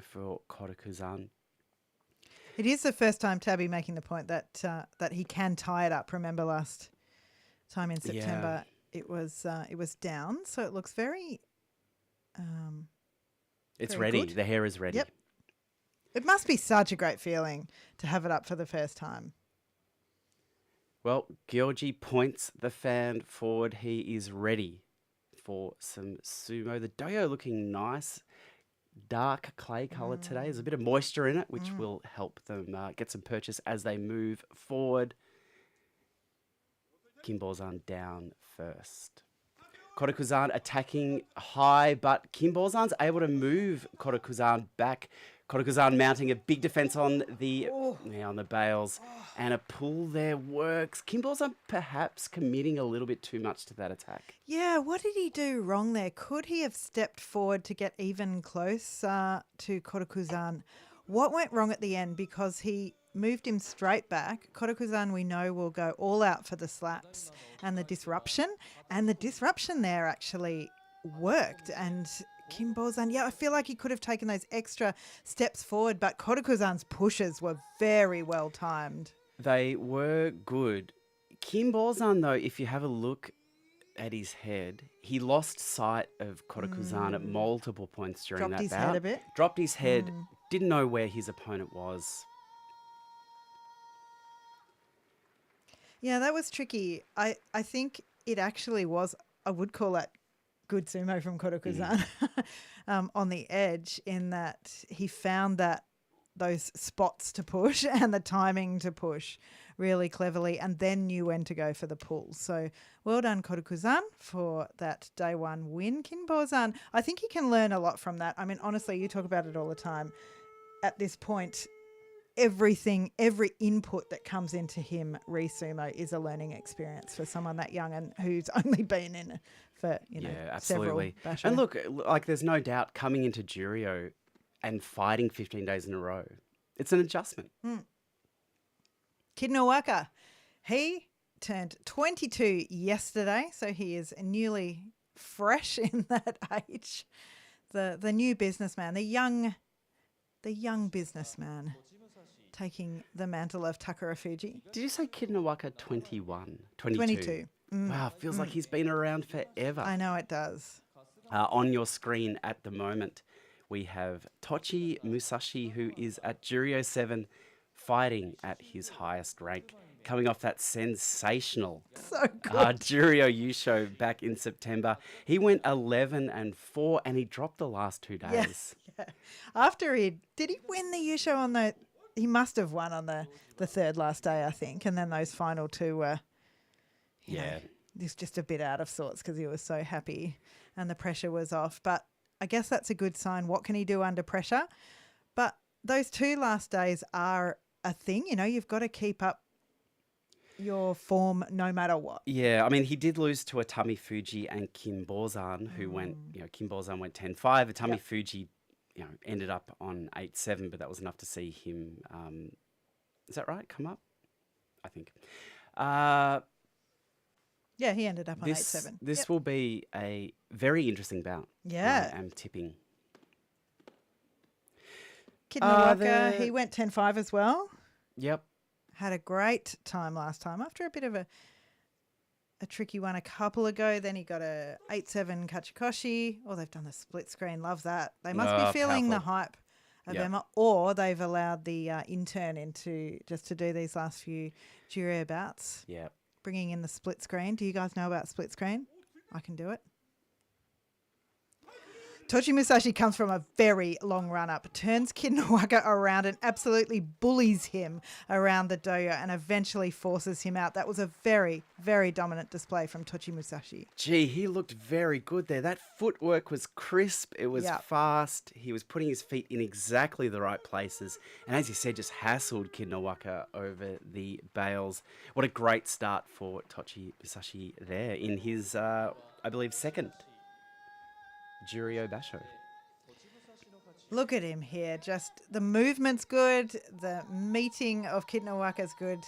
for Kotoku-zan. It is the first time Tabby making the point that he can tie it up. Remember last time in September, it was down. So it looks very. It's Very ready. good. The hair is ready. Yep. It must be such a great feeling to have it up for the first time. Well, Gyorji points the fan forward. He is ready for some sumo. The doyo looking nice, dark clay colour today. There's a bit of moisture in it, which will help them get some purchase as they move forward. Kinbozan down first. Korokuzan attacking high, but Kinbozan's able to move Korokuzan back. Korokuzan mounting a big defense on the bails, and a pull there works. Kinbozan perhaps committing a little bit too much to that attack. Yeah, what did he do wrong there? Could he have stepped forward to get even close to Korokuzan? What went wrong at the end? Because he moved him straight back. Korokuzan, we know, will go all out for the slaps and the disruption. And the disruption there actually worked. And Kinbozan, I feel like he could have taken those extra steps forward, but Korokuzan's pushes were very well timed. They were good. Kinbozan, though, if you have a look at his head, he lost sight of Korokuzan at multiple points during Dropped that his bout. head a bit. Dropped his head, didn't know where his opponent was. Yeah, that was tricky. I think it actually was, I would call it good sumo from Korokuzan on the edge, in that he found those spots to push and the timing to push really cleverly, and then knew when to go for the pull. So well done, Korokuzan, for that day one win. Kinbozan, I think he can learn a lot from that. I mean, honestly, you talk about it all the time. At this point, every input that comes into him re-sumo is a learning experience for someone that young and who's only been in for absolutely. several basho. And look, like there's no doubt coming into Juryo and fighting 15 days in a row, it's an adjustment. Kid Nowaka, he turned 22 yesterday, so he is newly fresh in that age. The new businessman, the young businessman, taking the mantle of Takarafuji. Did you say Kid Nowaka 21? 22. Wow, feels like he's been around forever. I know it does. On your screen at the moment, we have Tochi Musashi, who is at Juryo 7, fighting at his highest rank, coming off that sensational So good. Juryo Yusho back in September. He went 11-4, and he dropped the last 2 days. Yeah. After did he win the Yusho on the, he must have won on the third last day, I think. And then those final two were, you know, he's just a bit out of sorts because he was so happy and the pressure was off. But I guess that's a good sign. What can he do under pressure? But those two last days are a thing. You know, you've got to keep up your form no matter what. Yeah, I mean, he did lose to Atami Fuji and Kinbozan, who went, Kinbozan went 10-5. Atami Fuji, ended up on 8-7, but that was enough to see him, is that right? Come up? I think. Yeah, he ended up on 8-7. This will be a very interesting bout. Yeah. I'm tipping. Kid Nowaka, he went 10-5 as well. Yep. Had a great time last time after a bit of a tricky one a couple ago. Then he got a 8-7 Kachikoshi. Oh, they've done the split screen. Love that. They must be feeling the hype of Emma, or they've allowed the intern into just to do these last few Juryo bouts. Yeah. Bringing in the split screen. Do you guys know about split screen? I can do it. Tochi Musashi comes from a very long run-up, turns Kid Nowaka around and absolutely bullies him around the doyo and eventually forces him out. That was a very, very dominant display from Tochi Musashi. Gee, he looked very good there. That footwork was crisp. It was fast. He was putting his feet in exactly the right places. And as you said, just hassled Kid Nowaka over the bails. What a great start for Tochi Musashi there in his, I believe, second Juryo Basho. Look at him here. Just the movement's good. The meeting of Kid Nowaka's good.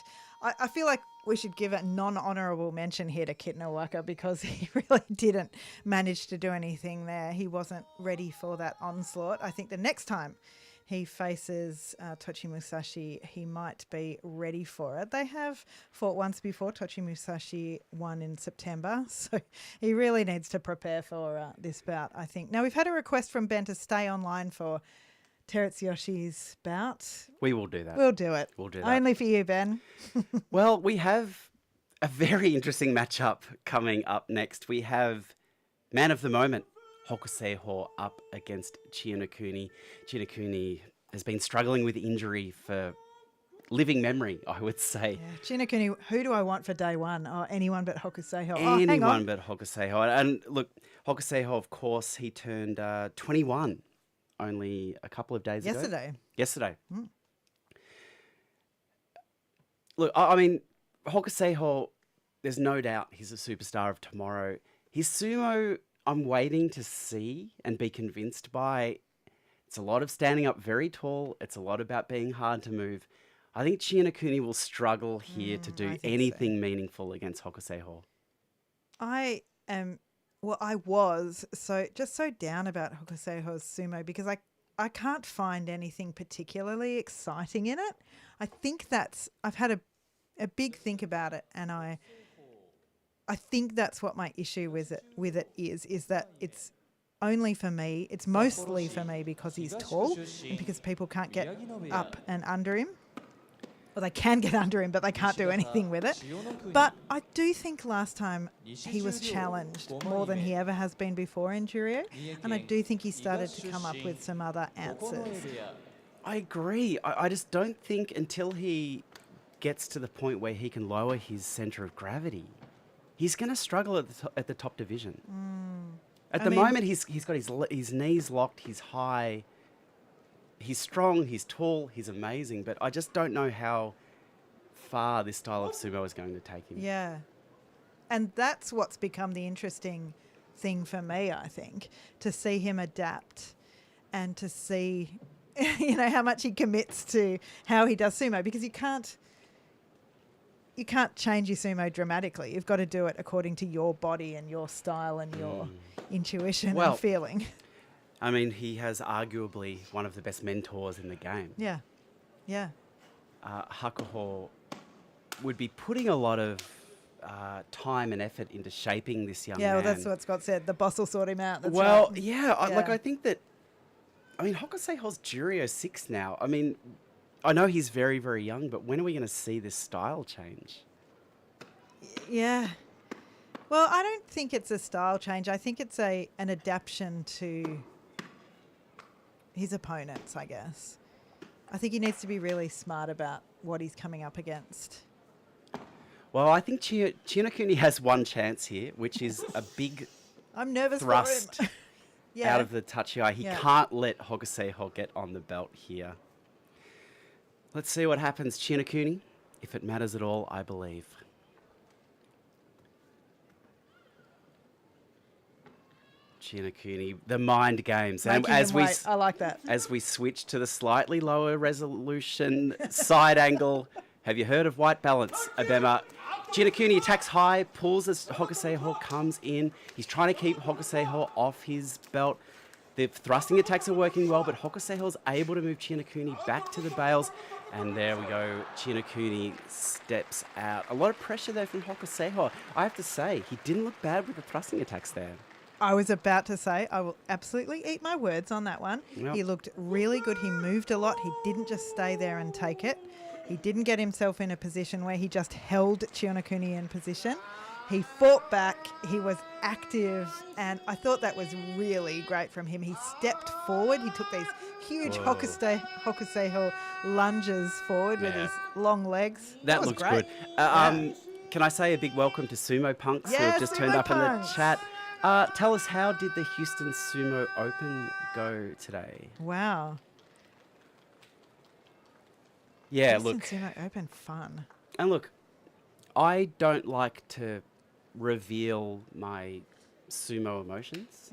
I feel like we should give a non-honourable mention here to Kid Nowaka because he really didn't manage to do anything there. He wasn't ready for that onslaught. I think the next time he faces Tochi Musashi, he might be ready for it. They have fought once before. Tochi Musashi won in September, so he really needs to prepare for this bout, I think. Now, we've had a request from Ben to stay online for Terutsu bout. We will do that. We'll do it. We'll do that. Only for you, Ben. Well, we have a very interesting matchup coming up next. We have man of the moment, Hokuseiho, up against Chiyanokuni. Chiyanokuni has been struggling with injury for living memory, I would say. Yeah. Chiyanokuni, who do I want for day one? Oh, anyone but Hokuseiho. Anyone but Hokuseiho. And look, Hokuseiho, of course, he turned 21 only a couple of days ago. Yesterday. Mm. Look, I mean, Hokuseiho, there's no doubt he's a superstar of tomorrow. His sumo, I'm waiting to see and be convinced by. It's a lot of standing up very tall. It's a lot about being hard to move. I think Chiyanokuni will struggle here to do anything meaningful against Hokuseiho. I was so down about Hokuseiho's sumo because I can't find anything particularly exciting in it. I think I've had a big think about it, and I think that's what my issue with it is that it's only for me. It's mostly for me because he's tall and because people can't get up and under him. Well, they can get under him, but they can't do anything with it. But I do think last time he was challenged more than he ever has been before in Juryo, and I do think he started to come up with some other answers. I agree. I just don't think until he gets to the point where he can lower his centre of gravity, he's going to struggle at the top division. At the moment, he's got his knees locked, he's high, he's strong, he's tall, he's amazing, but I just don't know how far this style of sumo is going to take him. Yeah. And that's what's become the interesting thing for me, I think, to see him adapt and to see, how much he commits to how he does sumo, because you can't change your sumo dramatically. You've got to do it according to your body and your style and your intuition and feeling. I mean, he has arguably one of the best mentors in the game. Yeah, yeah. Hakuho would be putting a lot of time and effort into shaping this young man. Yeah, well, that's what Scott said. The boss will sort him out. That's right. I think that, Hokuseiho's Juryo 6 now. I mean, I know he's very, very young, but when are we going to see this style change? Yeah. Well, I don't think it's a style change. I think it's an adaptation to his opponents, I guess. I think he needs to be really smart about what he's coming up against. Well, I think Chiyanokuni has one chance here, which is a big I'm nervous thrust for him. out of the tachiai. He can't let Hokuseiho get on the belt here. Let's see what happens, Chiyanokuni. If it matters at all, I believe. Chiyanokuni, the mind games. And I like that. As we switch to the slightly lower resolution side angle, have you heard of white balance, Abema? Chiyanokuni attacks high, pulls as Hokuseiho comes in. He's trying to keep Hokuseiho off his belt. The thrusting attacks are working well, but Hokuseiho's able to move Chiyanokuni back to the bales. And there we go, Chiyanokuni steps out. A lot of pressure there from Hokuseiho. I have to say, he didn't look bad with the thrusting attacks there. I was about to say, I will absolutely eat my words on that one. Yep. He looked really good. He moved a lot. He didn't just stay there and take it. He didn't get himself in a position where he just held Chiyanokuni in position. He fought back. He was active. And I thought that was really great from him. He stepped forward. He took these huge Hokuseiho lunges forward with his long legs. That looks great. Good. Can I say a big welcome to Sumo Punks who have just turned up in the chat? Tell us, how did the Houston Sumo Open go today? Wow. Yeah, Houston Sumo Open, fun. And look, I don't like to reveal my sumo emotions,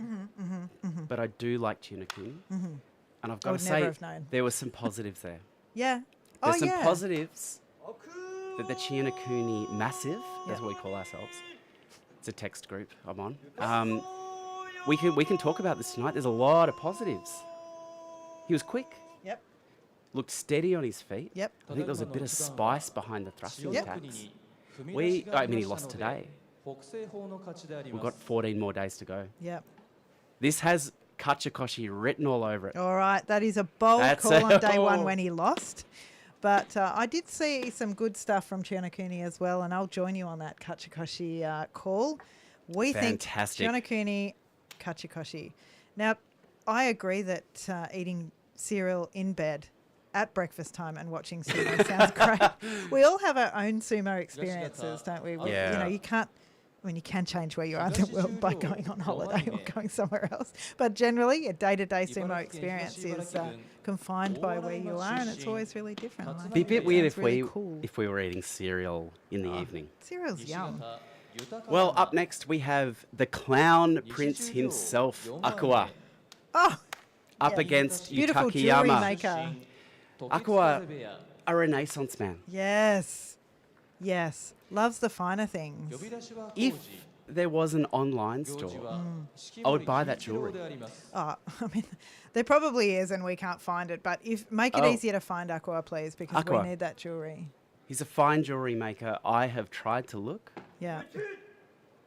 but I do like Chiyanokuni. And I've got to say, there were some positives there. Yeah. There's some positives that the Chiyanokuni Massive, that's what we call ourselves. It's a text group I'm on. We can talk about this tonight. There's a lot of positives. He was quick. Yep. Looked steady on his feet. Yep. I think there was a bit of spice behind the thrusting Yep. attacks. I mean, he lost today. We've got 14 more days to go. Yep. This has Kachikoshi written all over it. All right. That is a bold That's call on it. day one when he lost. But I did see some good stuff from Chionokuni as well, and I'll join you on that Kachikoshi call. We Fantastic. think Chionokuni, Kachikoshi. Now, I agree that eating cereal in bed at breakfast time and watching sumo sounds great. We all have our own sumo experiences, don't we? Yeah. You know, you can't. I mean, you can change where you are in the world by going on holiday or going somewhere else. But generally, a day-to-day sumo experience is confined by where you are, and it's always really different. It'd be a bit weird if we were eating cereal in the evening. Cereal's yum. Well, up next we have the clown prince himself, Aqua, Oh, up yeah. against Beautiful jewelry Yutakiyama. maker. Aqua, a Renaissance man. Yes. Yes. Loves the finer things. If there was an online store, I would buy that jewelry. Oh, I mean, there probably is, and we can't find it. But make it easier to find Aqua, please, because Aqua. we need that jewelry. He's a fine jewelry maker. I have tried to look, Yeah.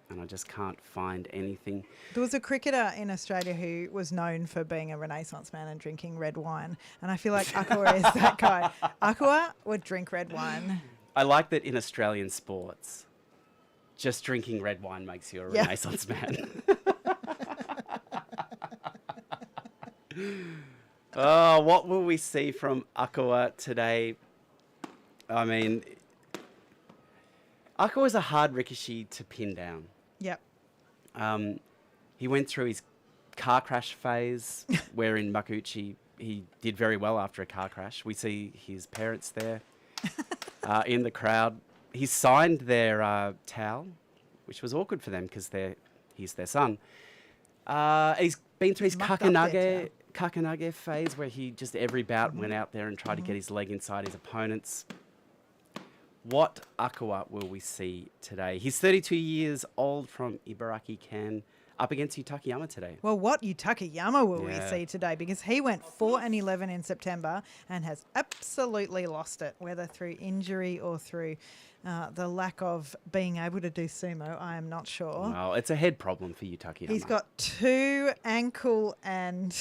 and I just can't find anything. There was a cricketer in Australia who was known for being a Renaissance man and drinking red wine, and I feel like Aqua is that guy. Aqua would drink red wine. I like that in Australian sports, just drinking red wine makes you a Yeah. Renaissance man. Oh, what will we see from Aqua today? I mean, Aqua is a hard rikishi to pin down. Yep. He went through his car crash phase, where in Makuchi he did very well after a car crash. We see his parents there in the crowd. He signed their towel, which was awkward for them because he's their son. He's been through his Mucked up their kakanage phase, where he just every bout went out there and tried to get his leg inside his opponents. What Aqua will we see today? He's 32 years old from Ibaraki Ken, up against Yutakiyama today. Well, what Yutakiyama will we Yeah. see today? Because he went 4-11 in September and has absolutely lost it, whether through injury or through the lack of being able to do sumo. I am not sure. Well, it's a head problem for Yutakiyama. He's got 2 ankle and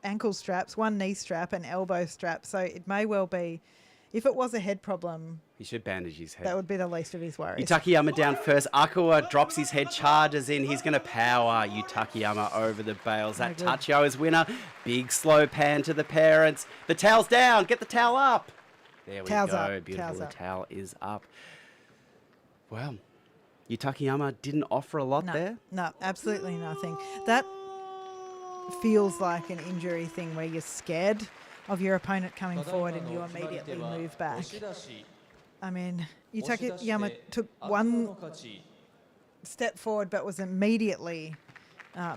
ankle straps, 1 knee strap and elbow strap. So it may well be, if it was a head problem, He should bandage his head. that would be the least of his worries. Yutakiyama down first. Aqua drops his head, charges in. He's going to power Yutakiyama over the bales. That good. Tachio is winner. Big slow pan to the parents. The towel's down. Get the towel up. There we Towel's go. up. Beautiful. Towel's The up. towel is up. Well, Yutakiyama didn't offer a lot there. No, absolutely nothing. That feels like an injury thing where you're scared of your opponent coming forward and you immediately move back. I mean, Yutakiyama took 1 step forward but was immediately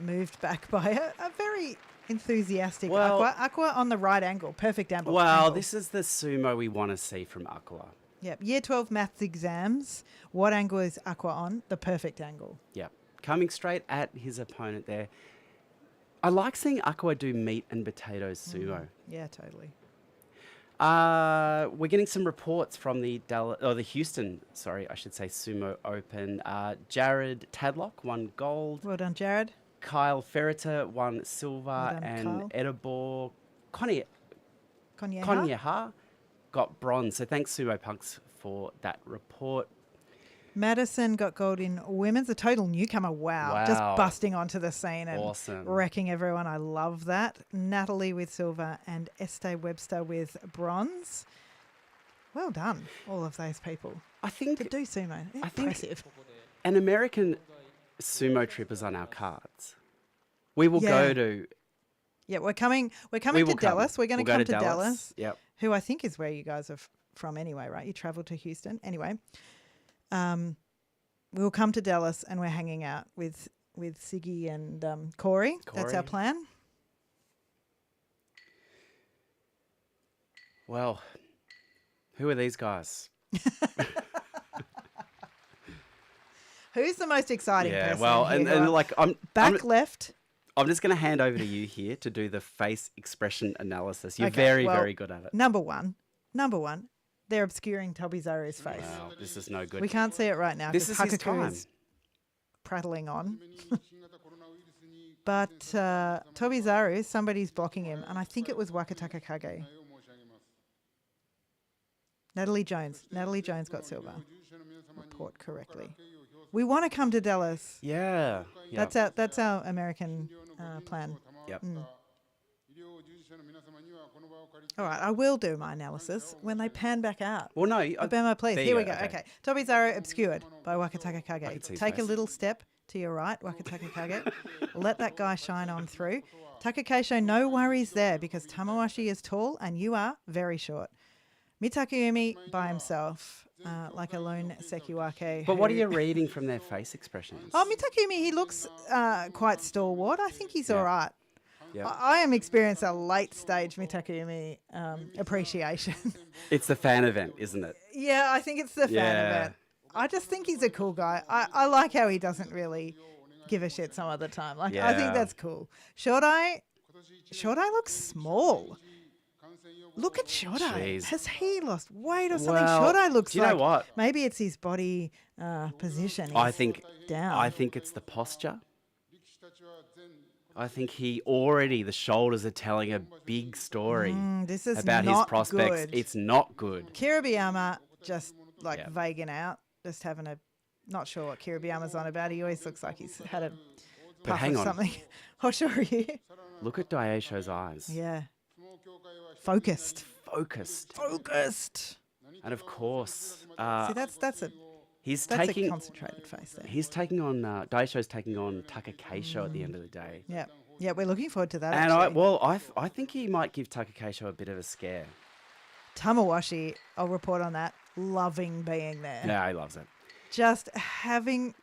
moved back by a very enthusiastic Well- Aqua. Aqua on the right angle, perfect angle. Well, this is the sumo we want to see from Aqua. Yep, Year 12 maths exams. What angle is Aqua on? The perfect angle. Yep. Coming straight at his opponent there. I like seeing Aqua do meat and potatoes sumo. Yeah, totally. We're getting some reports from the Houston, Sumo Open. Jared Tadlock won gold. Well done, Jared. Kyle Ferreter won silver. Well done, And Kyle. Edibor Konyeha. Konyeha got bronze. So thanks, Sumo Punks, for that report. Madison got gold in women's, a total newcomer. Wow. Just Wow. busting onto the scene and Awesome. wrecking everyone. I love that. Natalie with silver and Estee Webster with bronze. Well done, all of those people. I think To do sumo. I think- Impressive. an American sumo trip is on our cards. We will Yeah. go to... Yeah, we're coming We to will come. Dallas. We're going We'll to go come to Dallas, Yep. who I think is where you guys are from anyway, right? You travelled to Houston. Anyway, we'll come to Dallas and we're hanging out with Siggy and Corey. That's our Corey. plan. Well, who are these guys? Who's the most exciting Yeah, person? well, here and who are like I'm back left. I'm just going to hand over to you here to do the face expression analysis. You're Okay, very, well, very good at it. Number one, they're obscuring Tobizaru's face. Wow, this is no good. We can't see it right now This because is his Hakaku time. is prattling on. But Tobizaru, somebody's blocking him, and I think it was Wakataka Kage. Natalie Jones got silver. Report correctly. We want to come to Dallas. Yeah. Yep. That's our American plan. Yep. All right, I will do my analysis when they pan back out. Well, no. Obama, please. there Here you we go. Okay. Tobizaru obscured by Wakataka I Kage. can see his Take a face. little step to your right, Wakataka Kage. Let that guy shine on through. Takakeisho, no worries there because Tamawashi is tall and you are very short. Mitakeumi by himself, like a lone Sekiwake. But what are you reading from their face expressions? Oh, Mitakeumi, he looks quite stalwart. I think he's all right. Yeah. I am experiencing a late stage Mitakeumi appreciation. It's the fan event, isn't it? Yeah, I think it's the fan Yeah. event. I just think he's a cool guy. I like how he doesn't really give a shit some of the time. Like, I think Yeah. that's cool. Shodai looks small. Look at Shodai. Jeez. Has he lost weight or something? Well, Shodai looks do you know like what? maybe it's his body position. I He's think down. I think it's the posture. I think the shoulders are telling a big story this is about his not prospects. good. It's not good. Kiribiyama just like Yeah. vaguing out, just having a not sure what Kiribiyama's on about. He always looks like he's had a But puff hang of on. something. I'll show you. Look at Daisho's eyes. Yeah. Focused. Focused. And of course, See, that's a he's a concentrated face there. He's taking on Daisho's taking on Takakeisho at the end of the day. Yeah. Yeah, we're looking forward to that. And actually. I think he might give Takakeisho a bit of a scare. Tamawashi, I'll report on that, loving being there. Yeah, he loves it. Just having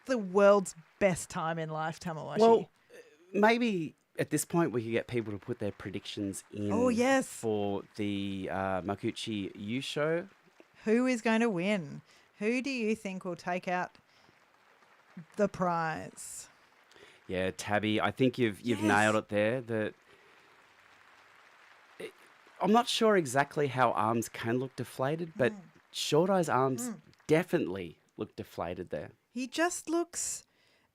the world's best time in life, Tamawashi. Well, maybe at this point we could get people to put their predictions in. Oh, yes. For the Makuchi Yusho. Who is going to win? Who do you think will take out the prize? Yeah, Tabby, I think you've Yes. nailed it there. I'm not sure exactly how arms can look deflated, but Shodai's arms definitely look deflated there. He just looks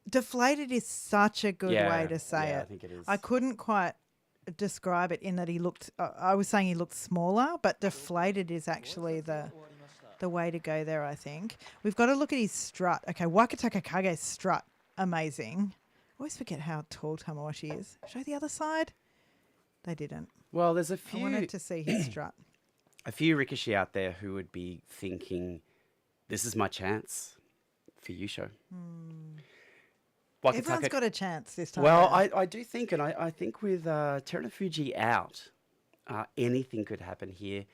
deflated is such a good way to say yeah, it. I think it is. I couldn't quite describe it in that he looked, I was saying he looked smaller, but deflated is actually the way to go there, I think. We've got to look at his strut. Okay, Wakataka Kage's strut, amazing. I always forget how tall Tamawashi is. Show the other side. They didn't. Well, there's a I wanted few to see his strut. a few Rikishi out there who would be thinking, this is my chance for Yusho. Everyone's got a chance this time. Well, around. I do think, and I think with Terunofuji out, anything could happen here.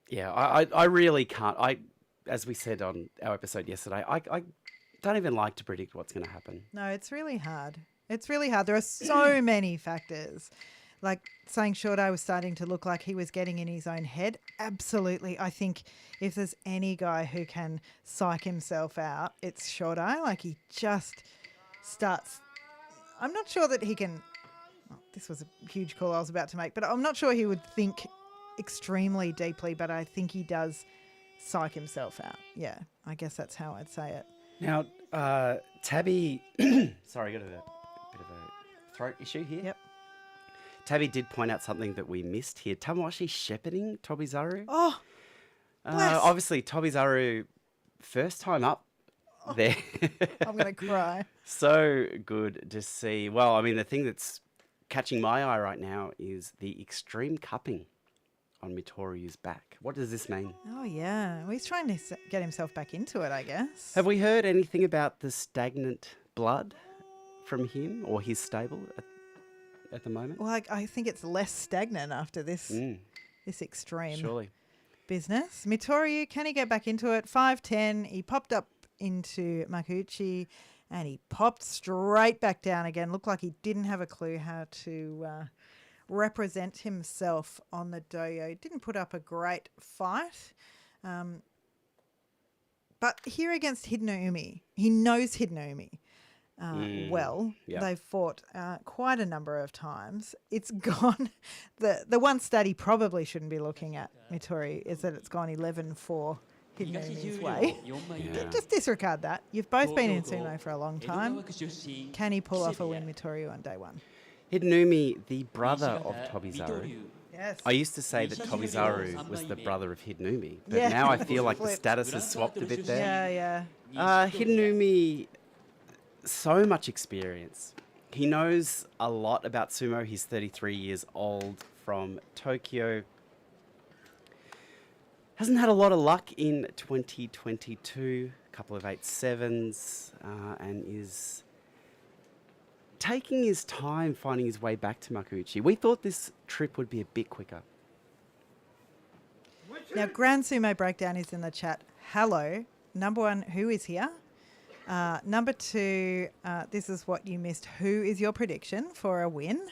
Yeah, I really can't. As we said on our episode yesterday, I don't even like to predict what's going to happen. No, it's really hard. It's really hard. There are so many factors. Like saying Shodai was starting to look like he was getting in his own head. Absolutely. I think if there's any guy who can psych himself out, it's Shodai. Like he just starts. I'm not sure that he can. Oh, this was a huge call I was about to make, but I'm not sure he would think extremely deeply, but I think he does psych himself out. Yeah, I guess that's how I'd say it. Now, Tabby, sorry, got a bit of a throat issue here. Yep. Tabby did point out something that we missed here. Tamawashi shepherding Tobizaru. Oh, bless. Obviously, Tobizaru, first time up there. I'm going to cry. So good to see. Well, I mean, the thing that's catching my eye right now is the extreme cupping on Mitoryu's back. What does this mean? Oh, yeah. Well, he's trying to get himself back into it, I guess. Have we heard anything about the stagnant blood from him or his stable at the moment? Well, I think it's less stagnant after this this extreme Surely. business. Mitoryu, can he get back into it? 5'10". He popped up into Makuchi and he popped straight back down again. Looked like he didn't have a clue how to represent himself on the doyo. Didn't put up a great fight. But here against Hidenoumi, he knows Hidenoumi. well. Yep. They've fought quite a number of times. It's gone. The one study probably shouldn't be looking at Mittori is that it's gone 11-4 Hidenomi's way. Yeah. Just disregard that. You've both been in sumo for a long time. Can he pull off a win Mittori on day one? Hidenomi, the brother of Tobizaru. Yes. I used to say that Tobizaru was the brother of Hidenomi, but Yeah. now I feel like the Flip. status has swapped a bit there. Yeah. Hidenomi, so much experience. He knows a lot about sumo. He's 33 years old from Tokyo. Hasn't had a lot of luck in 2022. A couple of 8-7s, and is taking his time finding his way back to Makuchi. We thought this trip would be a bit quicker. Now, Grand Sumo Breakdown is in the chat. Hello. Number one, who is here? Number two, this is what you missed. Who is your prediction for a win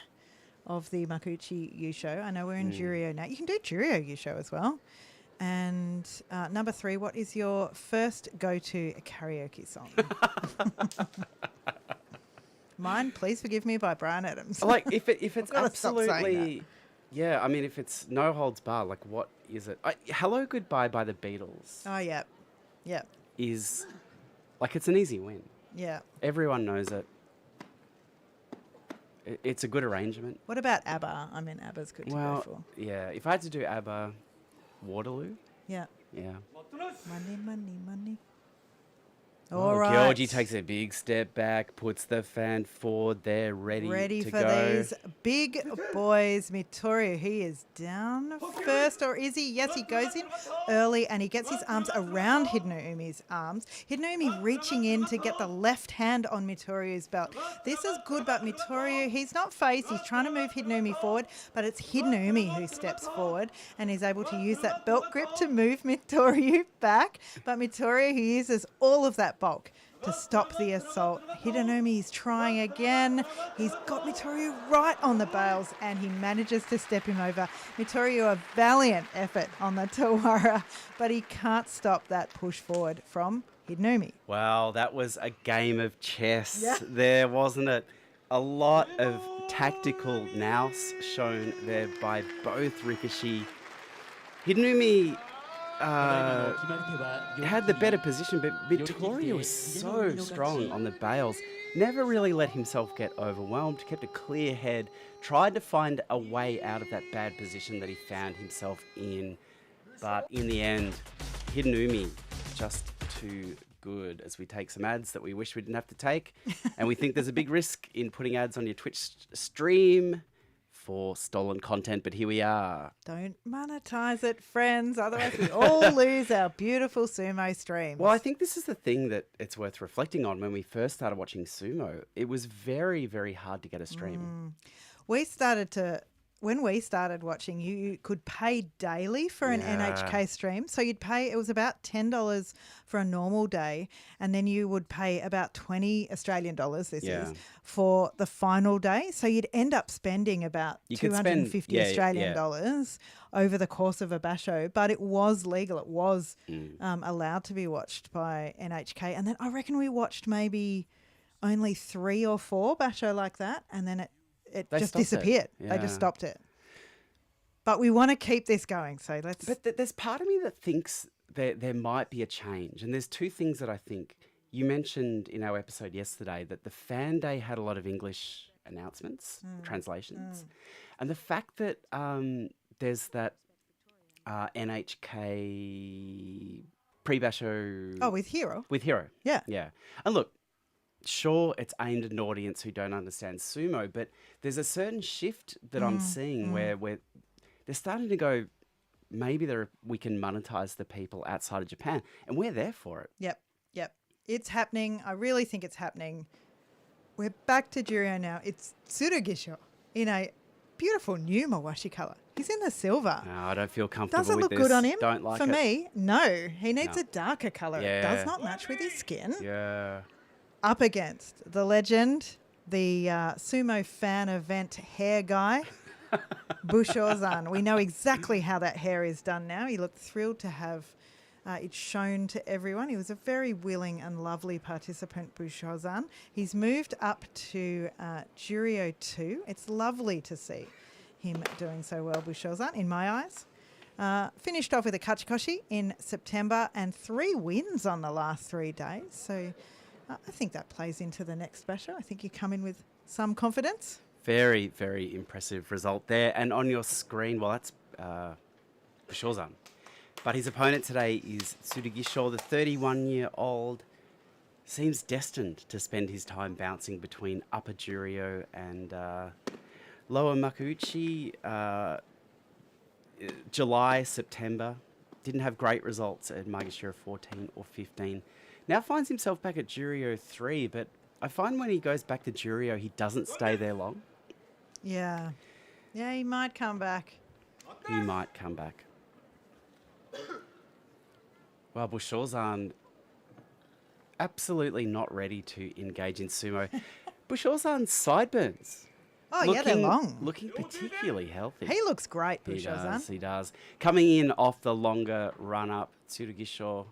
of the Makuchi Yusho? I know we're in Juryo now. You can do Juryo Yusho as well. And number three, what is your first go-to karaoke song? Mine, Please Forgive Me by Bryan Adams. Like, if it's gotta stop saying absolutely... Yeah, I mean, if it's no holds bar, like, what is it? Hello Goodbye by the Beatles Oh, yeah. Yeah. is... Like, it's an easy win. Yeah. Everyone knows it. It's a good arrangement. What about ABBA? I mean, ABBA's good to go for. Yeah, if I had to do ABBA, Waterloo, Yeah. yeah. Money, money, money. Oh, All right. Georgie takes a big step back, puts the fan forward. They're ready to for go. these big boys. Mittori, he is down first, or is he? Yes, he goes in early and he gets his arms around Hidenomi's arms. Hidenomi reaching in to get the left hand on Mittori's belt. This is good, but Mittori, he's not phased. He's trying to move Hidenomi forward, but it's Hidenomi who steps forward and is able to use that belt grip to move Mittori back. But Mittori, who uses all of that bulk to stop the assault. Hidenomi is trying again. He's got Mittori right on the bails and he manages to step him over. Mittori, a valiant effort on the Tawara, but he can't stop that push forward from Hidenomi. Wow, that was a game of chess there, wasn't it? A lot of tactical nous shown there by both Rikishi. Hidenomi had the better position, but Vittorio was so strong on the bails. Never really let himself get overwhelmed, kept a clear head, tried to find a way out of that bad position that he found himself in. But in the end, Hidenomi just too good. As we take some ads that we wish we didn't have to take. And we think there's a big risk in putting ads on your Twitch stream for stolen content, but here we are. Don't monetize it, friends. Otherwise, we all lose our beautiful sumo streams. Well, I think this is the thing that it's worth reflecting on. When we first started watching sumo, it was very, very hard to get a stream. When we started watching, you could pay daily for an NHK stream. So you'd pay, it was about $10 for a normal day, and then you would pay about 20 Australian dollars, this is, for the final day. So you'd end up spending about 250 Australian dollars over the course of a basho, but it was legal. It was allowed to be watched by NHK. And then I reckon we watched maybe only 3 or 4 basho like that, and then it just disappeared. Yeah. They just stopped it. But we want to keep this going, so let's... But there's part of me that thinks there might be a change. And there's two things that I think. You mentioned in our episode yesterday that the fan day had a lot of English announcements, translations. And the fact that there's that NHK pre-basho... Oh, with Hero? With Hero. Yeah. Yeah. And look, sure, it's aimed at an audience who don't understand sumo, but there's a certain shift that I'm seeing where they're starting to go, maybe we can monetize the people outside of Japan, and we're there for it. Yep. It's happening. I really think it's happening. We're back to Juryo now. It's Tsurugisho in a beautiful new Mawashi colour. He's in the silver. No, I don't feel comfortable Does it with look this. good on him? Don't like For it. me, no. He needs a darker colour. Yeah. It does not match with his skin. Yeah. Up against the legend, the sumo fan event hair guy, Bushozan. We know exactly how that hair is done now. He looked thrilled to have It's shown to everyone. He was a very willing and lovely participant, Bushozan. He's moved up to Juryo 2. It's lovely to see him doing so well, Bushozan, in my eyes. Finished off with a Kachikoshi in September and 3 wins on the last 3 days. So I think that plays into the next basho. I think you come in with some confidence. Very, very impressive result there. And on your screen, well, that's Bushozan. But his opponent today is Tsurugisho, the 31-year-old. Seems destined to spend his time bouncing between upper Juryo and lower Makuchi. July, September. Didn't have great results at Makushita 14 or 15. Now finds himself back at Juryo 3, but I find when he goes back to Juryo, he doesn't stay there long. Yeah. Yeah, he might come back. He might come back. Well, Bushozan absolutely not ready to engage in sumo. Bushozan's sideburns. Oh, yeah, they're long. Looking particularly healthy. He looks great, He Bushozan. does, he does. Coming in off the longer run-up, Tsurugisho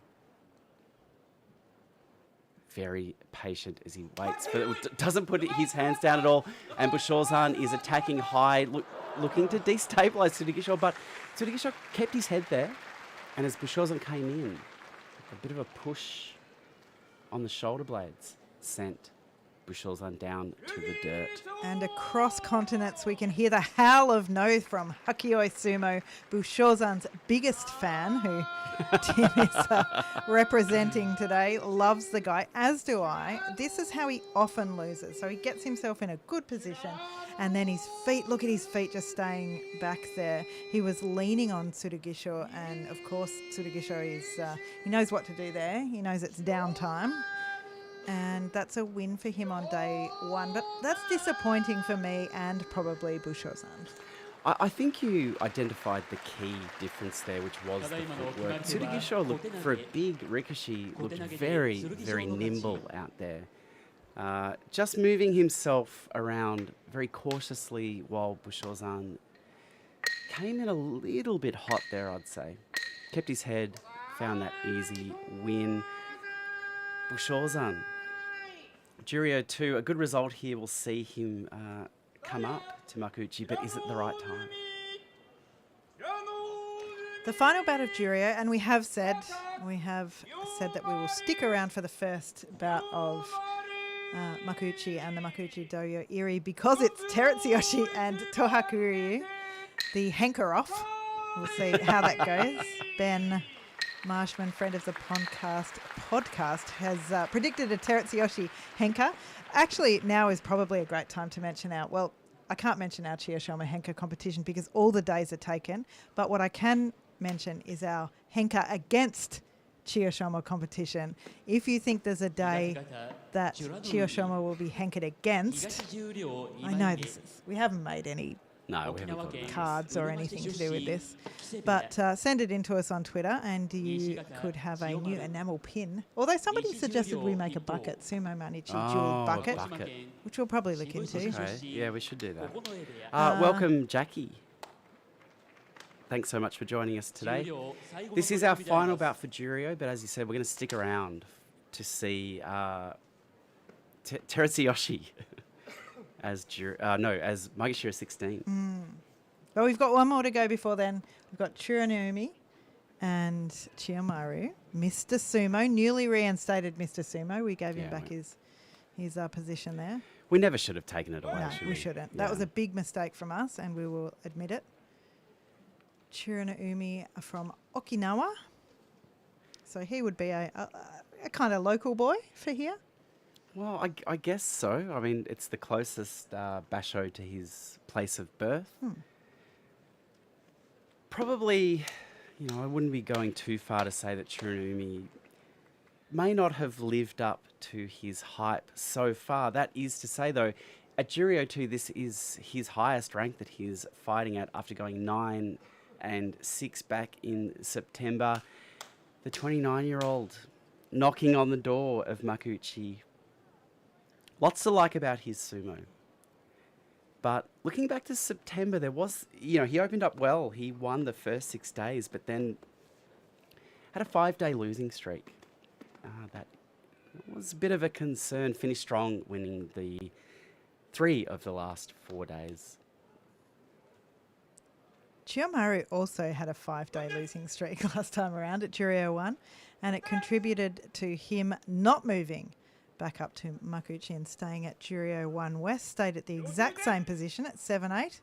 very patient as he waits, but doesn't put his hands down at all. And Bushozan is attacking high, looking to destabilise Tsurugisho, but Tsurugisho kept his head there. And as Bushozan came in, a bit of a push on the shoulder blades sent Bushozan down to the dirt. And across continents, we can hear the howl of no from Hakioi Sumo, Bushozan's biggest fan, who Tim is representing today. Loves the guy, as do I. This is how he often loses. So he gets himself in a good position, and then his feet, look at his feet just staying back there. He was leaning on Tsurugisho, and of course Tsurugisho is, he knows what to do there. He knows it's downtime. And that's a win for him on day 1. But that's disappointing for me and probably Bushozan. I think you identified the key difference there, which was the footwork. Tsurugisho looked, for a big rikishi, looked very, very nimble out there. Just moving himself around very cautiously while Bushozan came in a little bit hot there, I'd say. Kept his head, found that easy win. Bushozan, Juryo 2, a good result here will see him come up to Makuchi, but is it the right time? The final bout of Juryo, and we have said that we will stick around for the first bout of Makuchi and the Makuchi Doyo Iri because it's Terutsuyoshi and Tohakuryu, the henka off. We'll see how that goes. Ben Marshman, friend of the podcast, has predicted a Terutsuyoshi henka. Actually, now is probably a great time to mention I can't mention our Chiyoshima henka competition because all the days are taken. But what I can mention is our henka against Chiyoshima competition. If you think there's a day that Chiyoshima will be henkered against, I know we haven't made any cards or anything to do with this, but send it in to us on Twitter and you could have a new enamel pin. Although somebody suggested we make a bucket, Sumo Mainichi jeweled bucket, which we'll probably look into. Okay. Yeah, we should do that. Welcome, Jackie. Thanks so much for joining us today. This is our final bout for Juryo, but as you said, we're going to stick around to see Terutsuyoshi as Makushita 16. But we've got one more to go before then. We've got Churanoumi and Chiyomaru. Mr. Sumo, newly reinstated Mr. Sumo. We gave him back his position there. We never should have taken it away. No, we shouldn't. Yeah. That was a big mistake from us, and we will admit it. Churanoumi from Okinawa. So he would be a kind of local boy for here. Well, I guess so. I mean, it's the closest basho to his place of birth. Probably, I wouldn't be going too far to say that Churanoumi may not have lived up to his hype so far. That is to say, though, at Juryo 2, this is his highest rank that he's fighting at after going 9 and 6 back in September. The 29-year-old knocking on the door of Makuchi. Lots to like about his sumo. But looking back to September, there was, he opened up well. He won the first 6 days, but then had a 5-day losing streak. That was a bit of a concern. Finished strong, winning the 3 of the last 4 days. Chiyomaru also had a 5-day losing streak last time around at Juryo 1, and it contributed to him not moving back up to Makuchi and staying at Juryo 1 West. Stayed at the exact same position at 7-8,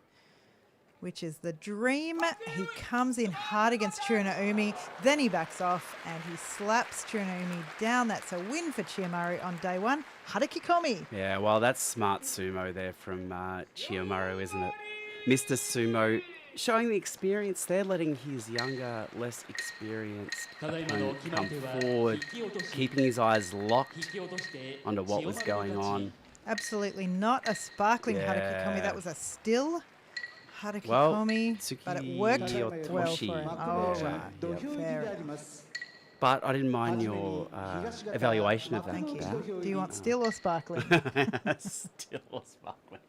which is the dream. He comes in hard against Chirinoumi, then he backs off and he slaps Chirinoumi down. That's a win for Chiyomaru on day 1. Harakikomi. Yeah, well, that's smart sumo there from Chiyomaru, isn't it? Mr. Sumo showing the experience there, letting his younger, less experienced opponent come forward, keeping his eyes locked onto what was going on. Absolutely not a sparkling Harakikomi. That was a still Harakikomi, Well, but it worked Tsuki well Otoshi for him. there. Oh, Yeah. right. Fair. But I didn't mind your evaluation of that. Thank you. Dal. Do you want still or sparkling? Still sparkling.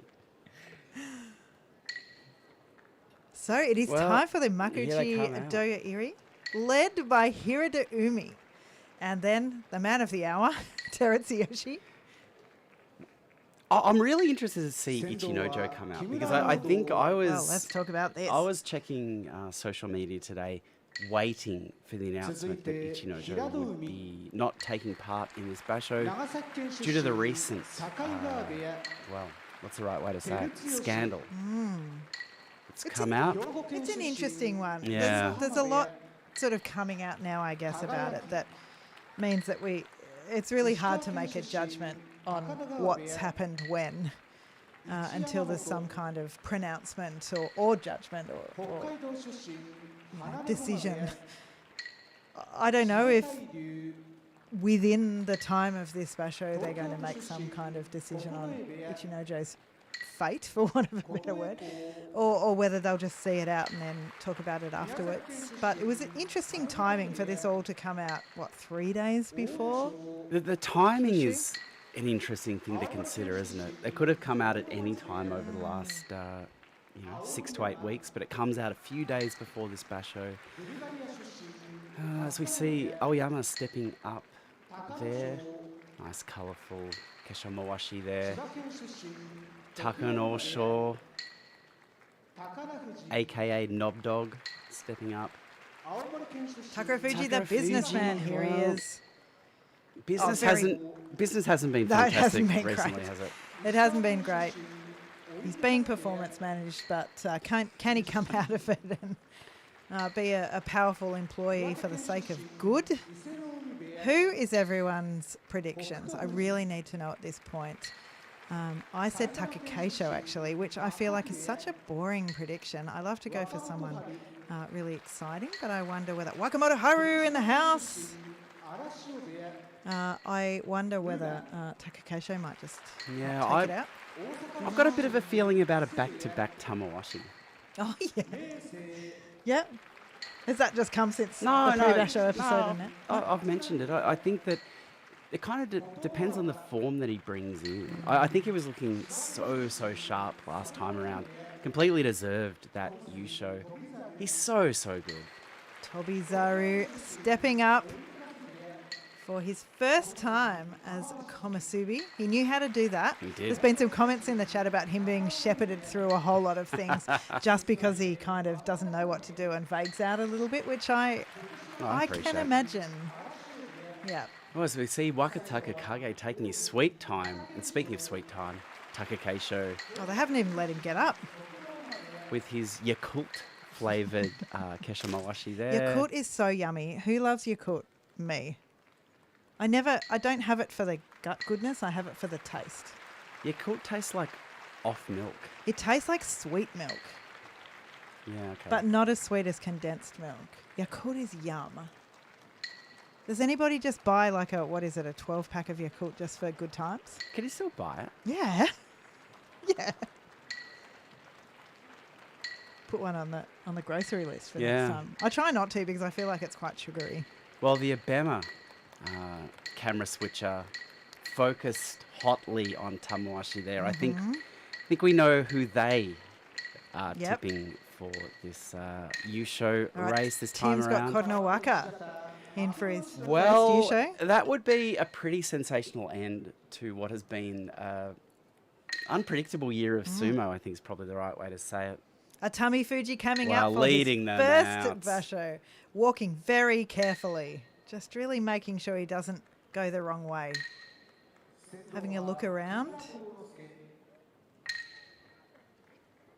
So it is Well, time for the here they come Makuchi out. Doyo Iri, led by Hirada Umi. And then the man of the hour, Terutsuyoshi. I'm really interested to see Ichinojo come out, because I think I was... Well, let's talk about this. I was checking social media today, waiting for the announcement that Ichinojo would be not taking part in this basho due to the recent, well, what's the right way to say it? Scandal. It's come out. It's an interesting one. Yeah. There's a lot sort of coming out now, I guess, about it that means that it's really hard to make a judgment on what's happened when until there's some kind of pronouncement or judgment or decision. I don't know if within the time of this basho they're going to make some kind of decision on Ichinojo's fate, for want of a better word, or whether they'll just see it out and then talk about it afterwards. But it was an interesting timing for this all to come out, 3 days before? The timing Kyushu? is an interesting thing to consider, isn't it? It could have come out at any time over the last 6 to 8 weeks, but it comes out a few days before this basho. As we see Aoyama stepping up there, nice colourful kesho mawashi there. Takayasu, aka Knob Dog, stepping up. Takafuji, the businessman, here he is. Business very- hasn't been No, it fantastic hasn't been recently, great. has it? It hasn't been great. He's being performance managed, but can he come out of it and be a powerful employee for the sake of good? Who is everyone's predictions? I really need to know at this point. I said Takayasu actually, which I feel like is such a boring prediction. I love to go for someone really exciting, but I wonder whether Wakamoto Haru in the house. I wonder whether Takayasu might just take it out. I've got a bit of a feeling about a back-to-back Tamawashi. Oh yeah, yeah. Has that just come since the No, pre-basho episode? And that? I've mentioned it. I think that it kind of depends on the form that he brings in. I think he was looking so sharp last time around. Completely deserved that Yusho. He's so good. Tobizaru stepping up for his first time as Komusubi. He knew how to do that. He did. There's been some comments in the chat about him being shepherded through a whole lot of things just because he kind of doesn't know what to do and vagues out a little bit, which I appreciate can it. imagine. Yeah. Well, so we see Wakataka Kage taking his sweet time. And speaking of sweet time, Takayasu Oh, they haven't even let him get up. with his Yakult flavoured kesho mawashi there. Yakult is so yummy. Who loves Yakult? Me. I don't have it for the gut goodness. I have it for the taste. Yakult tastes like off milk. It tastes like sweet milk, Yeah, okay. but not as sweet as condensed milk. Yakult is yum. Does anybody just buy like a 12-pack of Yakult just for good times? Can you still buy it? Yeah. Yeah. Put one on the grocery list for Yeah. next time. I try not to because I feel like it's quite sugary. Well, the Abema camera switcher focused hotly on Tamawashi there. I think we know who they are tipping for this Yusho All right, race this time Tim's around. got Kodnowaka. in for his Well, first Yusho. that would be a pretty sensational end to what has been an unpredictable year of sumo, I think is probably the right way to say it. Atami Fuji coming Wow, out for leading his them first out. basho, walking very carefully, just really making sure he doesn't go the wrong way. Having a look around.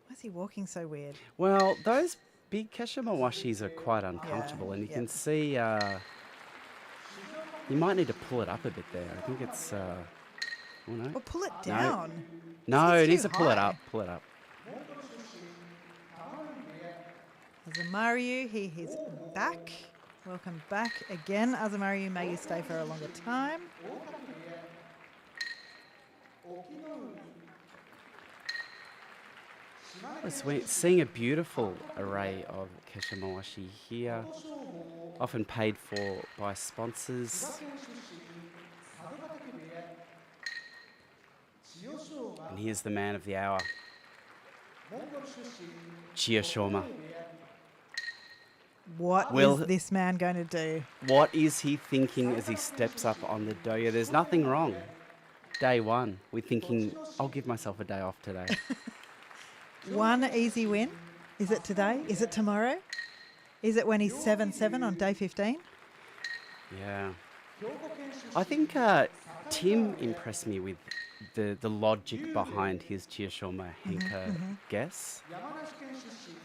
Why is he walking so weird? Well, those big keshimawashis are quite uncomfortable, and you can see you might need to pull it up a bit there. I think it's... oh, no. Or pull it down. No, It's it needs too to pull it high. up. Pull it up. Azamaru, he is back. Welcome back again, Azamaru. May you stay for a longer time. We're seeing a beautiful array of keshimawashi here, often paid for by sponsors. And here's the man of the hour, Chiyoshoma. What Will- is this man going to do? What is he thinking as he steps up on the doyo? There's nothing wrong. Day one, we're thinking, I'll give myself a day off today. One easy win. Is it today? Is it tomorrow? Is it when he's 7-7 on day 15? Yeah. I think Tim impressed me with the logic behind his Chiyoshoma henka guess.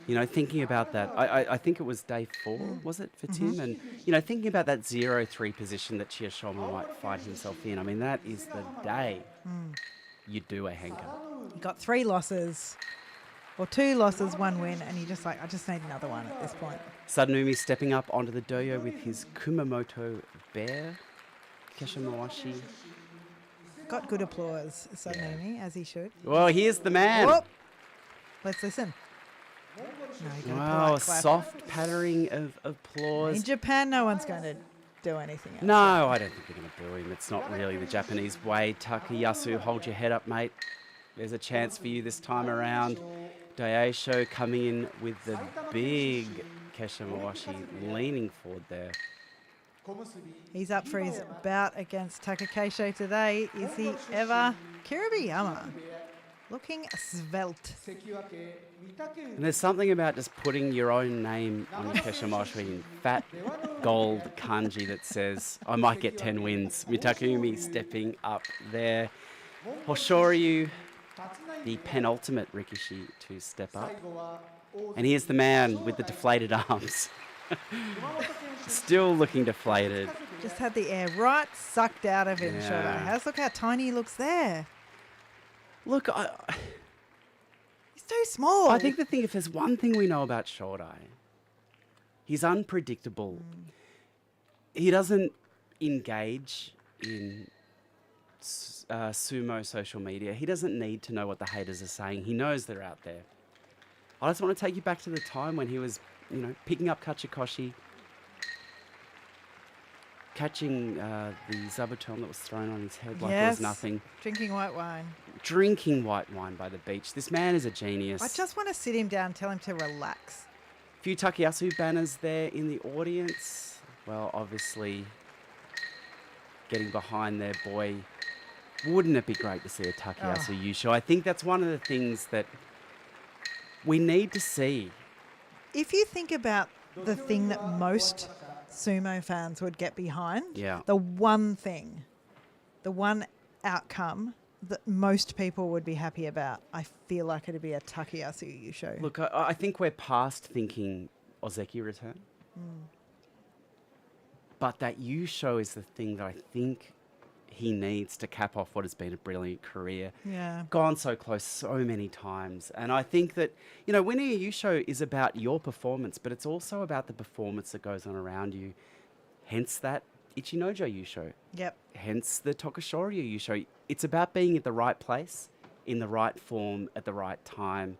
You know, thinking about that, I think it was day 4, was it, for Tim? And, you know, thinking about that 0-3 position that Chiyoshoma might find himself in, I mean, that is the day you do a henka. He got 3 losses, or 2 losses, 1 win, and you're just like, I just need another one at this point. Sadanumi stepping up onto the doyo with his Kumamoto bear, keshimawashi. Got good applause, Sadanumi, as he should. Well, here's the man. Whoop. Let's listen. No, you got a Wow, polite clap. soft pattering of applause. In Japan, no one's going to do anything else. No, I don't think you're going to boo him. It's not really the Japanese way. Takayasu, hold your head up, mate. There's a chance for you this time around. Daisho coming in with the big keshimawashi, leaning forward there. He's up for his bout against Takayasu today. Is he ever? Kiribiyama, looking svelte. And there's something about just putting your own name on your keshimawashi in fat gold kanji that says, I might get 10 wins. Mitakumi stepping up there. Hoshoryu, the penultimate Rikishi to step up. And here's the man with the deflated arms. Still looking deflated. Just had the air right sucked out of him, Yeah. Shoto has. Look how tiny he looks there. Look, He's too small. I think the thing, if there's one thing we know about Shodai, he's unpredictable. He doesn't engage in sumo social media. He doesn't need to know what the haters are saying. He knows they're out there. I just want to take you back to the time when he was, you know, picking up Kachikoshi, catching the zabuton that was thrown on his head like it was nothing, Drinking white wine. drinking white wine by the beach. This man is a genius. I just want to sit him down and tell him to relax. Few Takayasu banners there in the audience. Well, obviously, getting behind their boy. Wouldn't it be great to see a Takayasu Yusho? I think that's one of the things that we need to see. If you think about the thing that most sumo fans would get behind, Yeah. the one thing, the one outcome that most people would be happy about, I feel like it'd be a Takayasu Yusho. Look, I think we're past thinking Ozeki return. But that Yusho is the thing that I think he needs to cap off what has been a brilliant career. Yeah. Gone so close so many times. And I think that, you know, winning a Yusho is about your performance, but it's also about the performance that goes on around you. Hence that Ichinojo Yusho. Yep. Hence the Tokushoryu Yusho. It's about being at the right place, in the right form, at the right time.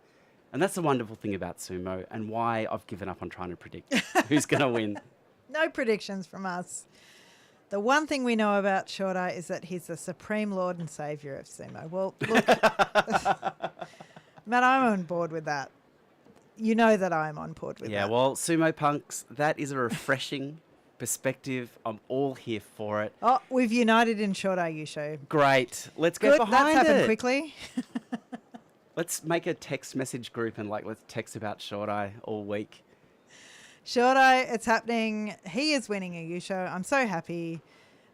And that's the wonderful thing about sumo and why I've given up on trying to predict who's going to win. No predictions from us. The one thing we know about Shodai is that he's the supreme lord and savior of sumo. Well, look, Matt, I'm on board with that. You know that I'm on board with that. Yeah, well, Sumo Punks, that is a refreshing perspective. I'm all here for it. Oh, we've united in Shodai Yusho. Great. Let's get Good, behind that's happened it. quickly. Let's make a text message group and let's text about Shodai all week. Shodai, it's happening. He is winning a Yusho. I'm so happy.